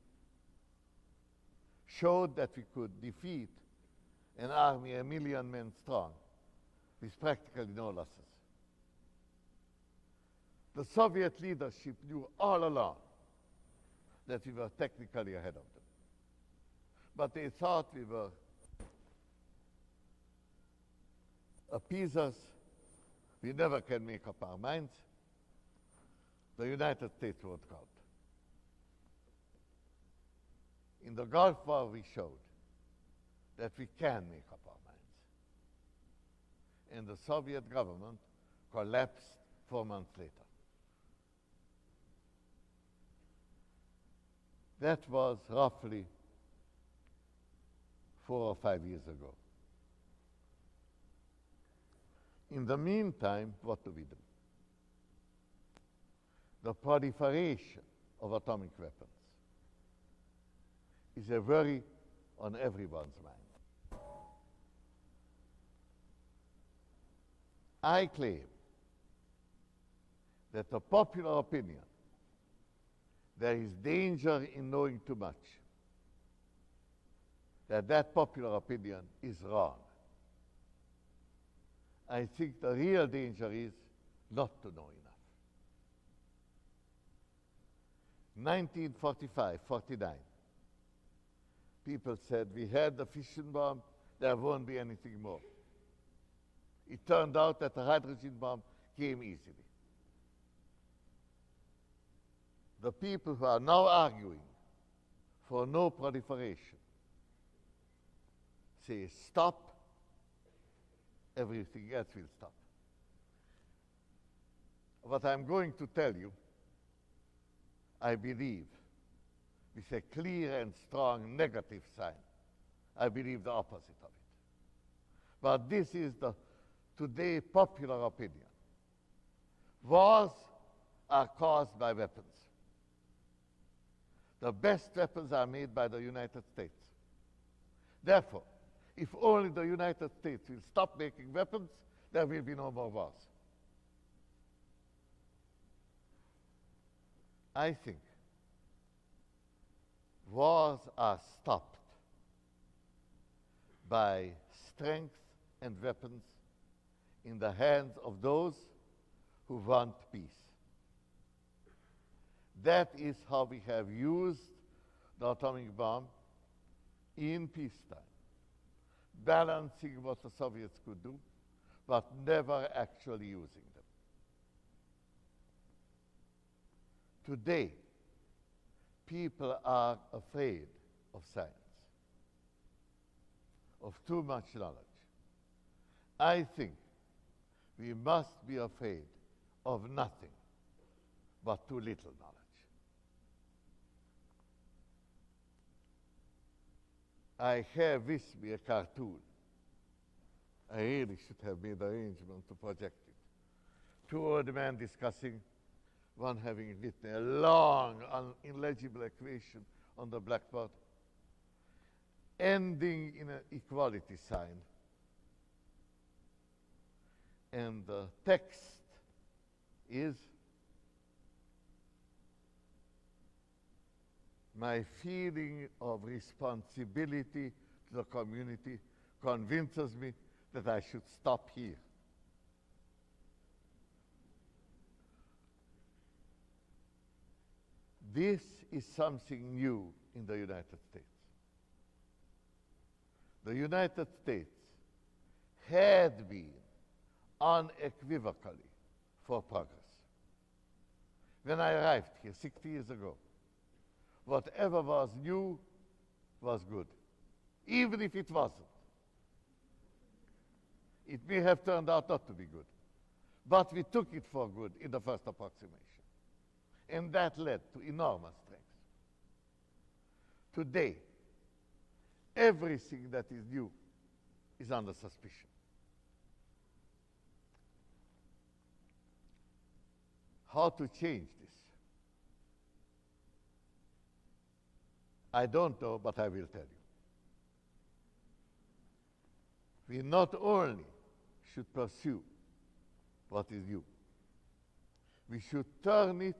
Showed that we could defeat an army 1 million men strong with practically no losses. The Soviet leadership knew all along that we were technically ahead of them. But they thought we were appeasers. We never can make up our minds. The United States won't count. In the Gulf War, we showed that we can make up our minds. And the Soviet government collapsed 4 months later. That was roughly 4 or 5 years ago. In the meantime, what do we do? The proliferation of atomic weapons is a worry on everyone's mind. I claim that the popular opinion, there is danger in knowing too much, that popular opinion is wrong. I think the real danger is not to know enough. 1945-49, people said, we had the fission bomb, there won't be anything more. It turned out that the hydrogen bomb came easily. The people who are now arguing for no proliferation say stop, everything else will stop. What I'm going to tell you, I believe, with a clear and strong negative sign. I believe the opposite of it. But this is the today popular opinion. Wars are caused by weapons. The best weapons are made by the United States. Therefore, if only the United States will stop making weapons, there will be no more wars. I think wars are stopped by strength and weapons in the hands of those who want peace. That is how we have used the atomic bomb in peacetime, balancing what the Soviets could do, but never actually using them. Today, people are afraid of science, of too much knowledge. I think we must be afraid of nothing but too little knowledge. I have with me a cartoon. I really should have made arrangements to project it. Two old men discussing, one having written a long, illegible equation on the blackboard, ending in an equality sign. And the text is, my feeling of responsibility to the community convinces me that I should stop here. This is something new in the United States. The United States had been unequivocally for progress. When I arrived here 60 years ago, whatever was new was good, even if it wasn't. It may have turned out not to be good, but we took it for good in the first approximation. And that led to enormous strength. Today, everything that is new is under suspicion. How to change this? I don't know, but I will tell you. We not only should pursue what is new, we should turn it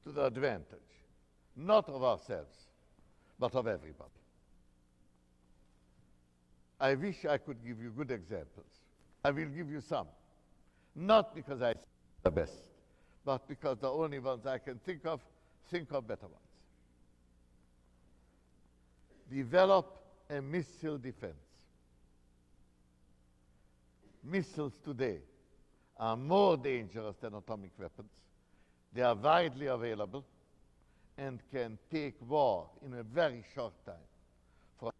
to the advantage, not of ourselves, but of everybody. I wish I could give you good examples. I will give you some, not because I think the best, but because the only ones I can think of better ones. Develop a missile defense. Missiles today are more dangerous than atomic weapons. They are widely available and can take war in a very short time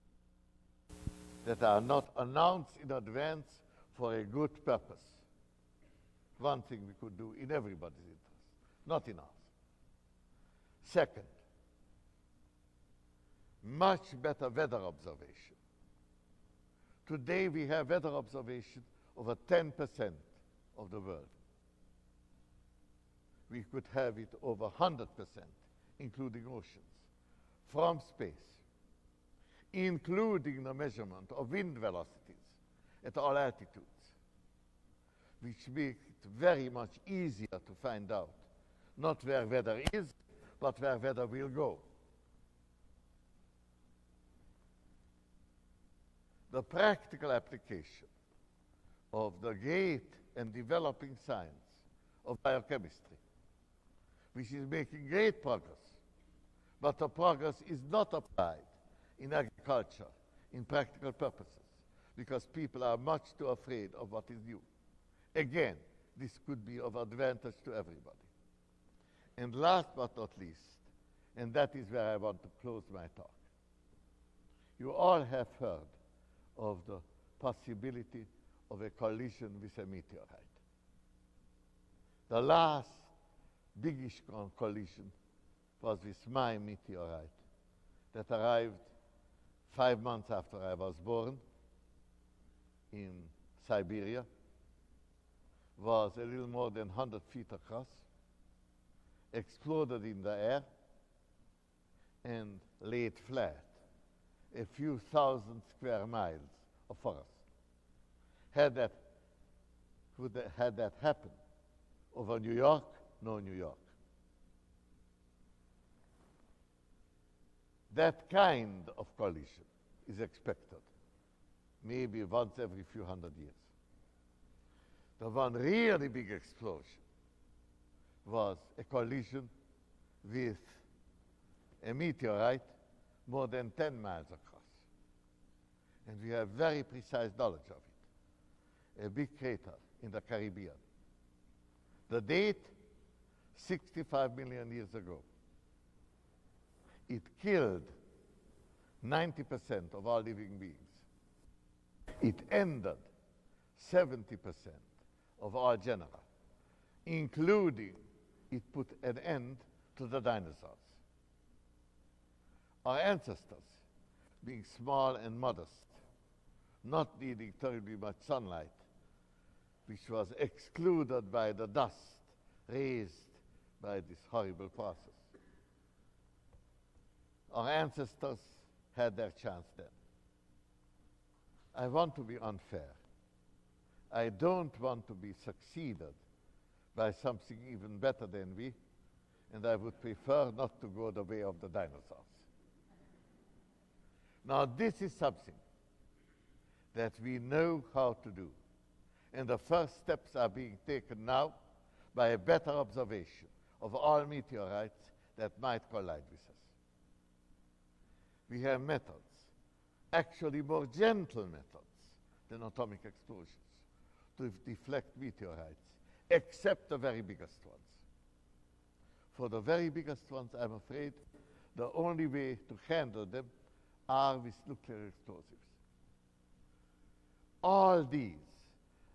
that are not announced in advance for a good purpose. One thing we could do in everybody's interest, not in ours. Second, much better weather observation. Today we have weather observation over 10% of the world. We could have it over 100%, including oceans, from space, including the measurement of wind velocities at all altitudes, which makes it very much easier to find out not where weather is, but where weather will go. The practical application of the great and developing science of biochemistry, which is making great progress, but the progress is not applied in agriculture, in practical purposes, because people are much too afraid of what is new. Again, this could be of advantage to everybody. And last but not least, and that is where I want to close my talk, you all have heard of the possibility of a collision with a meteorite. The last biggish collision was with my meteorite that arrived 5 months after I was born in Siberia, was a little more than 100 feet across, exploded in the air, and laid flat a few thousand square miles of forest. Had that happened over New York? No New York. That kind of collision is expected, maybe once every few hundred years. The one really big explosion was a collision with a meteorite more than 10 miles across. And we have very precise knowledge of it. A big crater in the Caribbean. The date, 65 million years ago. It killed 90% of all living beings. It ended 70% of all genera, including it put an end to the dinosaurs. Our ancestors, being small and modest, not needing terribly much sunlight, which was excluded by the dust raised by this horrible process. Our ancestors had their chance then. I want to be unfair. I don't want to be succeeded by something even better than we, and I would prefer not to go the way of the dinosaurs. Now, this is something that we know how to do, and the first steps are being taken now by a better observation of all meteorites that might collide with us. We have methods, actually more gentle methods than atomic explosions, to deflect meteorites, except the very biggest ones. For the very biggest ones, I'm afraid, the only way to handle them are with nuclear explosives. All these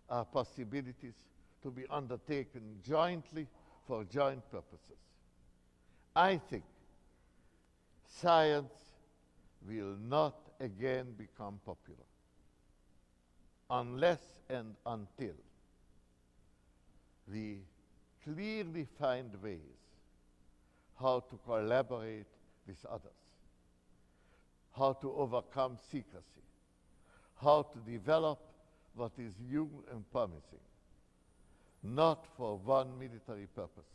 are possibilities to be undertaken jointly for joint purposes. I think science will not again become popular unless and until we clearly find ways how to collaborate with others, how to overcome secrecy, how to develop what is new and promising, not for one military purpose,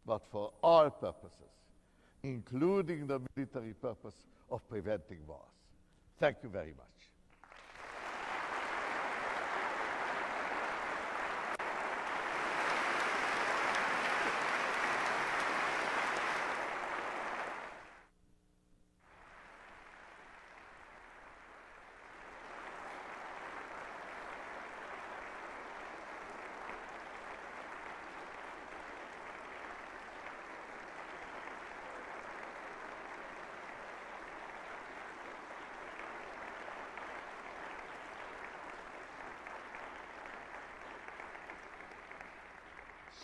but for all purposes, including the military purpose of preventing wars. Thank you very much.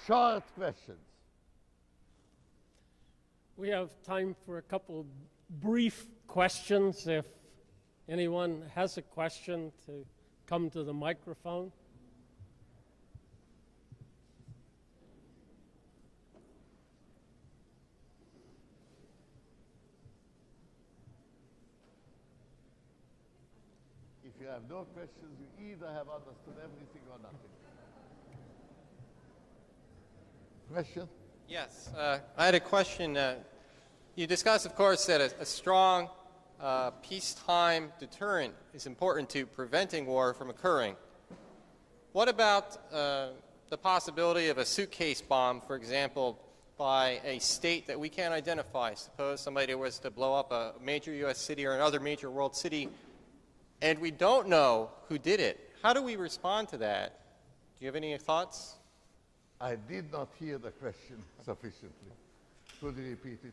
Short questions. We have time for a couple of brief questions. If anyone has a question, to come to the microphone. If you have no questions, you either have understood everything or nothing. Question? Yes, I had a question. You discussed, of course, that a strong peacetime deterrent is important to preventing war from occurring. What about the possibility of a suitcase bomb, for example, by a state that we can't identify? Suppose somebody was to blow up a major U.S. city or another major world city, and we don't know who did it. How do we respond to that? Do you have any thoughts? I did not hear the question sufficiently. Could you repeat it?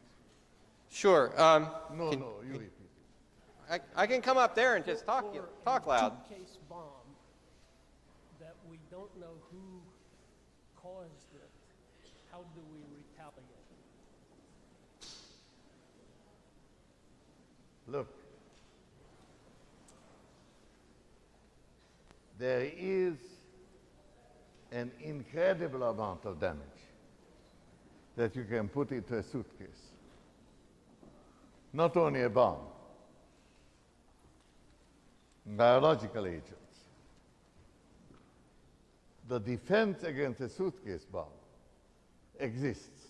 Sure. No, you repeat it. I can come up there and just talk loud. For a suitcase bomb that we don't know who caused it, how do we retaliate? Look, there is an incredible amount of damage that you can put into a suitcase. Not only a bomb, biological agents. The defense against a suitcase bomb exists.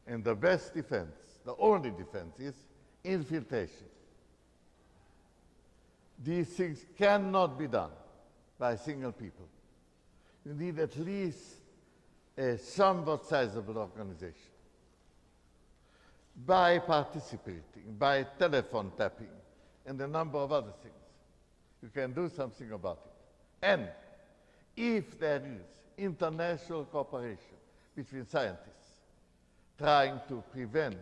And the best defense, the only defense, is infiltration. These things cannot be done by single people. You need at least a somewhat sizable organization. by participating, by telephone tapping, and a number of other things. You can do something about it. And if there is international cooperation between scientists trying to prevent,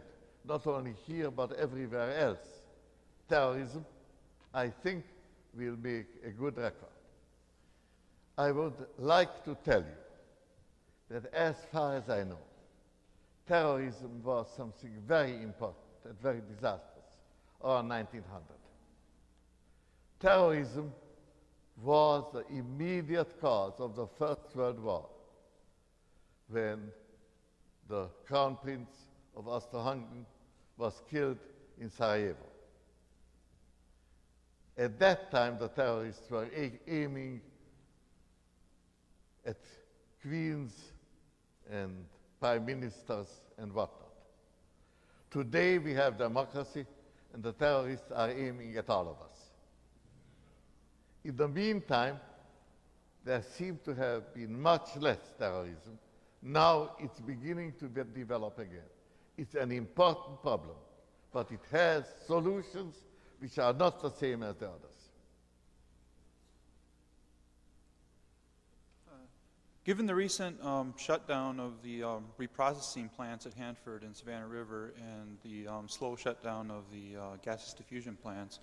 not only here but everywhere else, terrorism, I think we'll make a good record. I would like to tell you that as far as I know, terrorism was something very important and very disastrous around 1900. Terrorism was the immediate cause of the First World War, when the Crown Prince of Austro-Hungary was killed in Sarajevo. At that time, the terrorists were aiming at queens and prime ministers and whatnot. Today we have democracy, and the terrorists are aiming at all of us. In the meantime, there seems to have been much less terrorism. Now it's beginning to develop again. It's an important problem, but it has solutions which are not the same as the others. Given the recent shutdown of the reprocessing plants at Hanford and Savannah River, and the slow shutdown of the gaseous diffusion plants,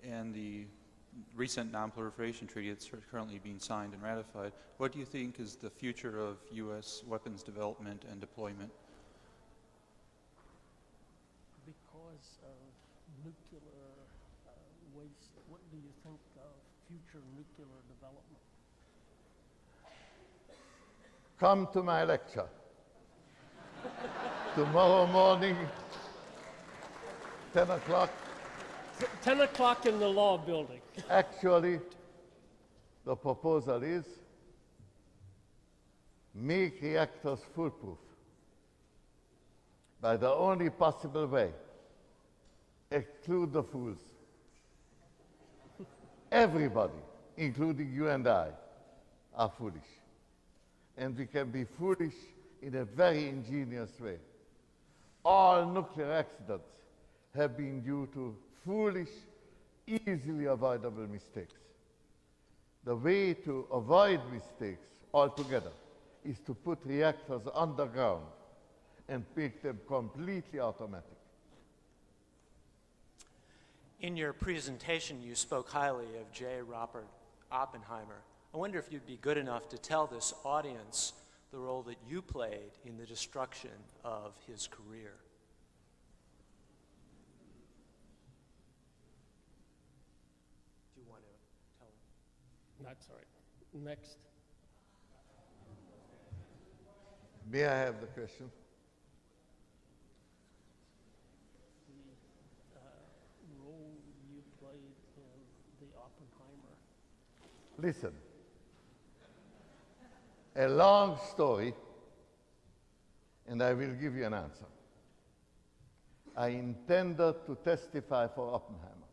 and the recent non-proliferation treaty that's currently being signed and ratified, what do you think is the future of U.S. weapons development and deployment? Because of nuclear waste, what do you think of future nuclear development? Come to my lecture. Tomorrow morning, 10 o'clock. 10 o'clock in the law building. Actually, the proposal is make reactors foolproof by the only possible way: exclude the fools. Everybody, including you and I, are foolish. And we can be foolish in a very ingenious way. All nuclear accidents have been due to foolish, easily avoidable mistakes. The way to avoid mistakes altogether is to put reactors underground and make them completely automatic. In your presentation, you spoke highly of J. Robert Oppenheimer. I wonder if you'd be good enough to tell this audience the role that you played in the destruction of his career. Do you want to tell him? That's all right. Next. May I have the question? The role you played in the Oppenheimer. Listen. A long story, and I will give you an answer. I intended to testify for Oppenheimer.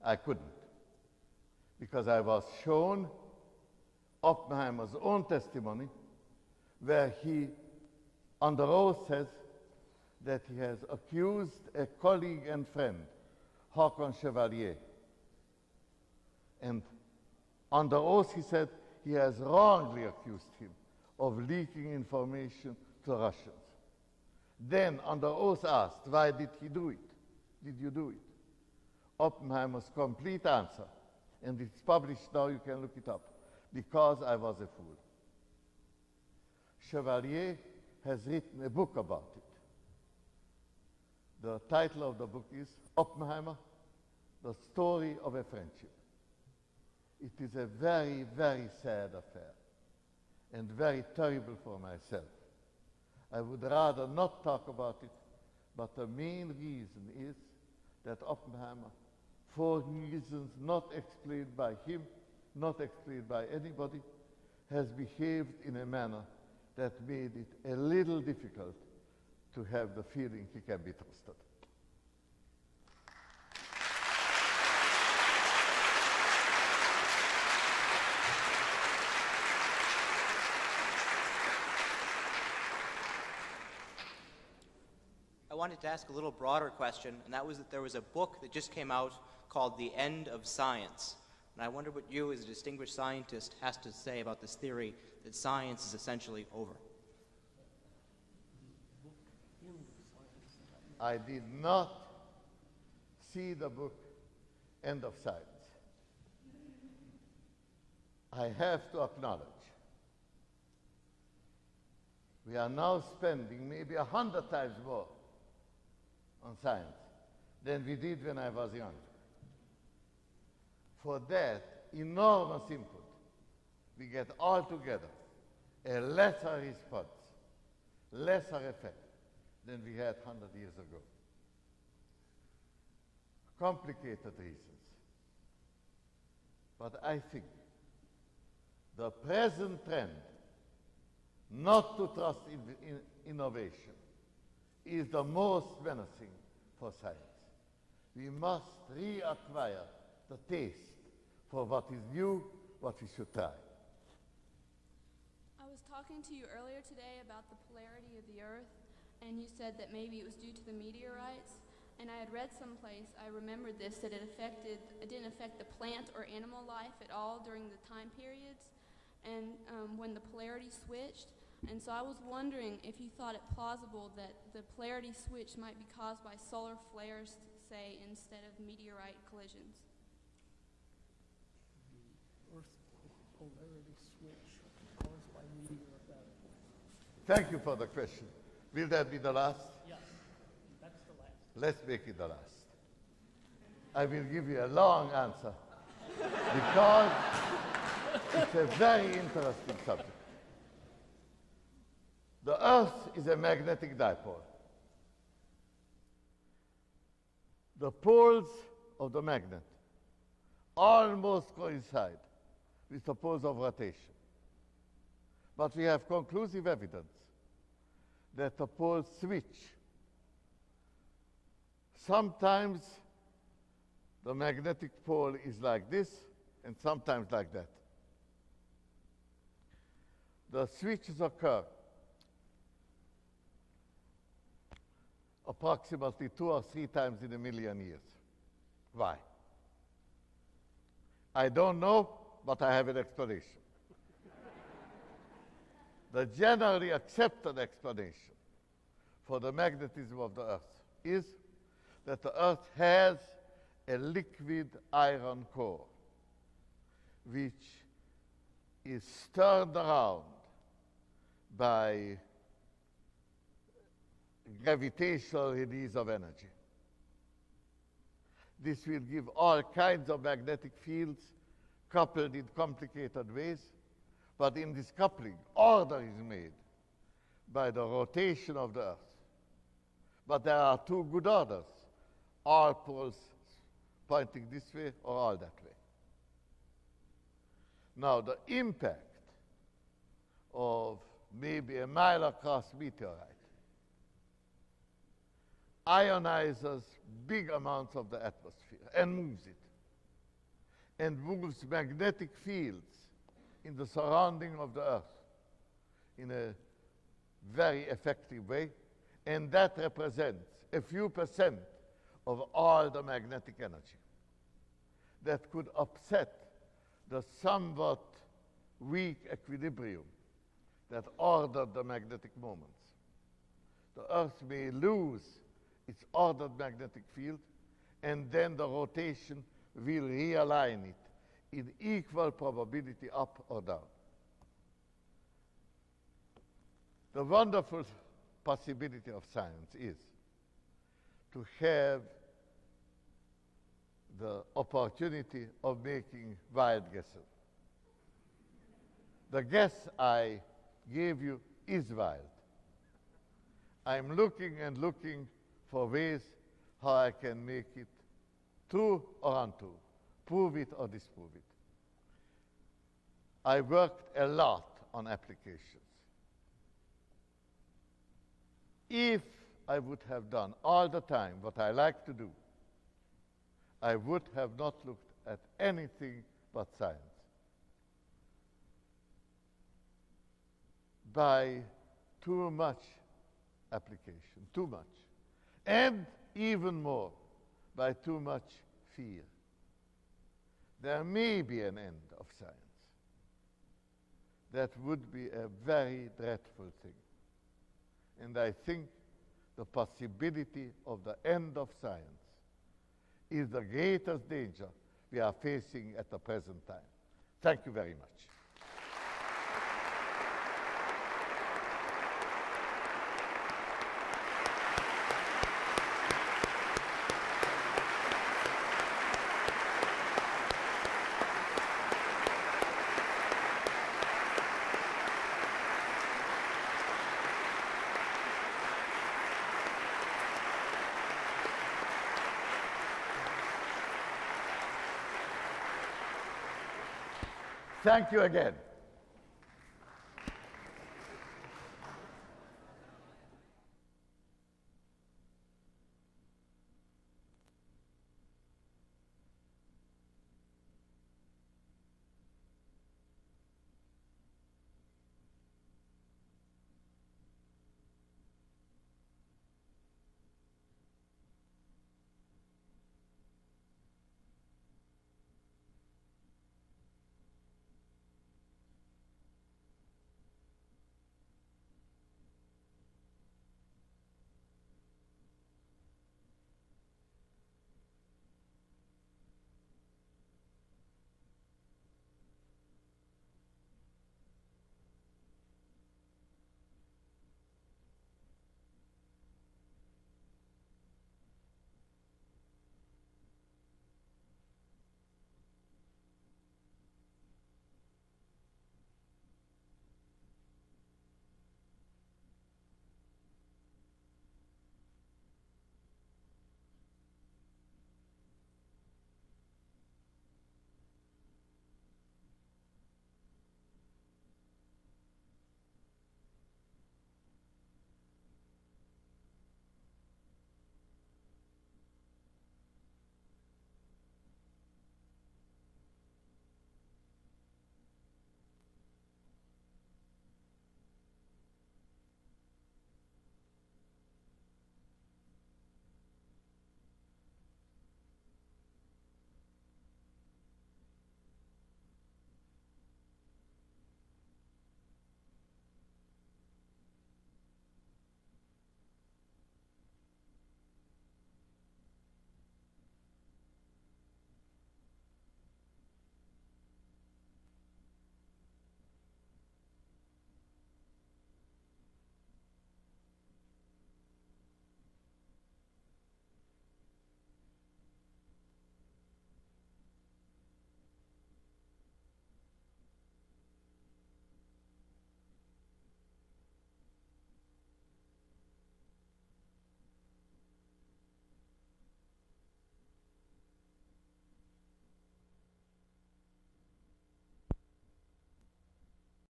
I couldn't, because I was shown Oppenheimer's own testimony, where he, under oath, says that he has accused a colleague and friend, Håkon Chevalier. And under oath he said he has wrongly accused him of leaking information to Russians. Then, under oath asked, why did he do it? Did you do it? Oppenheimer's complete answer, and it's published now, you can look it up, because I was a fool. Chevalier has written a book about it. The title of the book is Oppenheimer, The Story of a Friendship. It is a very, very sad affair, and very terrible for myself. I would rather not talk about it, but the main reason is that Oppenheimer, for reasons not explained by him, not explained by anybody, has behaved in a manner that made it a little difficult to have the feeling he can be trusted. I wanted to ask a little broader question, and that was that there was a book that just came out called The End of Science. And I wonder what you, as a distinguished scientist, has to say about this theory that science is essentially over. I did not see the book End of Science. I have to acknowledge we are now spending maybe 100 times more on science than we did when I was young. For that enormous input, we get altogether a lesser response, lesser effect than we had 100 years ago. Complicated reasons. But I think the present trend not to trust in innovation is the most menacing for science. We must reacquire the taste for what is new, what we should try. I was talking to you earlier today about the polarity of the Earth, and you said that maybe it was due to the meteorites. And I had read someplace, I remembered this, that it didn't affect the plant or animal life at all during the time periods, and when the polarity switched. And so I was wondering if you thought it plausible that the polarity switch might be caused by solar flares, say, instead of meteorite collisions. The Earth polarity switch caused by meteorite. Thank you for the question. Will that be the last? Yes, that's the last. Let's make it the last. I will give you a long answer because it's a very interesting subject. The Earth is a magnetic dipole. The poles of the magnet almost coincide with the poles of rotation. But we have conclusive evidence that the poles switch. Sometimes the magnetic pole is like this, and sometimes like that. The switches occur approximately 2 or 3 times in a million years. Why? I don't know, but I have an explanation. The generally accepted explanation for the magnetism of the Earth is that the Earth has a liquid iron core which is stirred around by gravitational release of energy. This will give all kinds of magnetic fields coupled in complicated ways, but in this coupling, order is made by the rotation of the Earth. But there are 2 good orders, all poles pointing this way or all that way. Now, the impact of maybe a mile across meteorite ionizes big amounts of the atmosphere and moves it, and moves magnetic fields in the surrounding of the Earth in a very effective way, and that represents a few percent of all the magnetic energy that could upset the somewhat weak equilibrium that ordered the magnetic moments. The Earth may lose its ordered magnetic field, and then the rotation will realign it in equal probability up or down. The wonderful possibility of science is to have the opportunity of making wild guesses. The guess I gave you is wild. I'm looking and looking for ways how I can make it true or untrue, prove it or disprove it. I worked a lot on applications. If I would have done all the time what I like to do, I would have not looked at anything but science. By too much application, too much, and even more by too much fear. There may be an end of science. That would be a very dreadful thing. And I think the possibility of the end of science is the greatest danger we are facing at the present time. Thank you very much. Thank you again.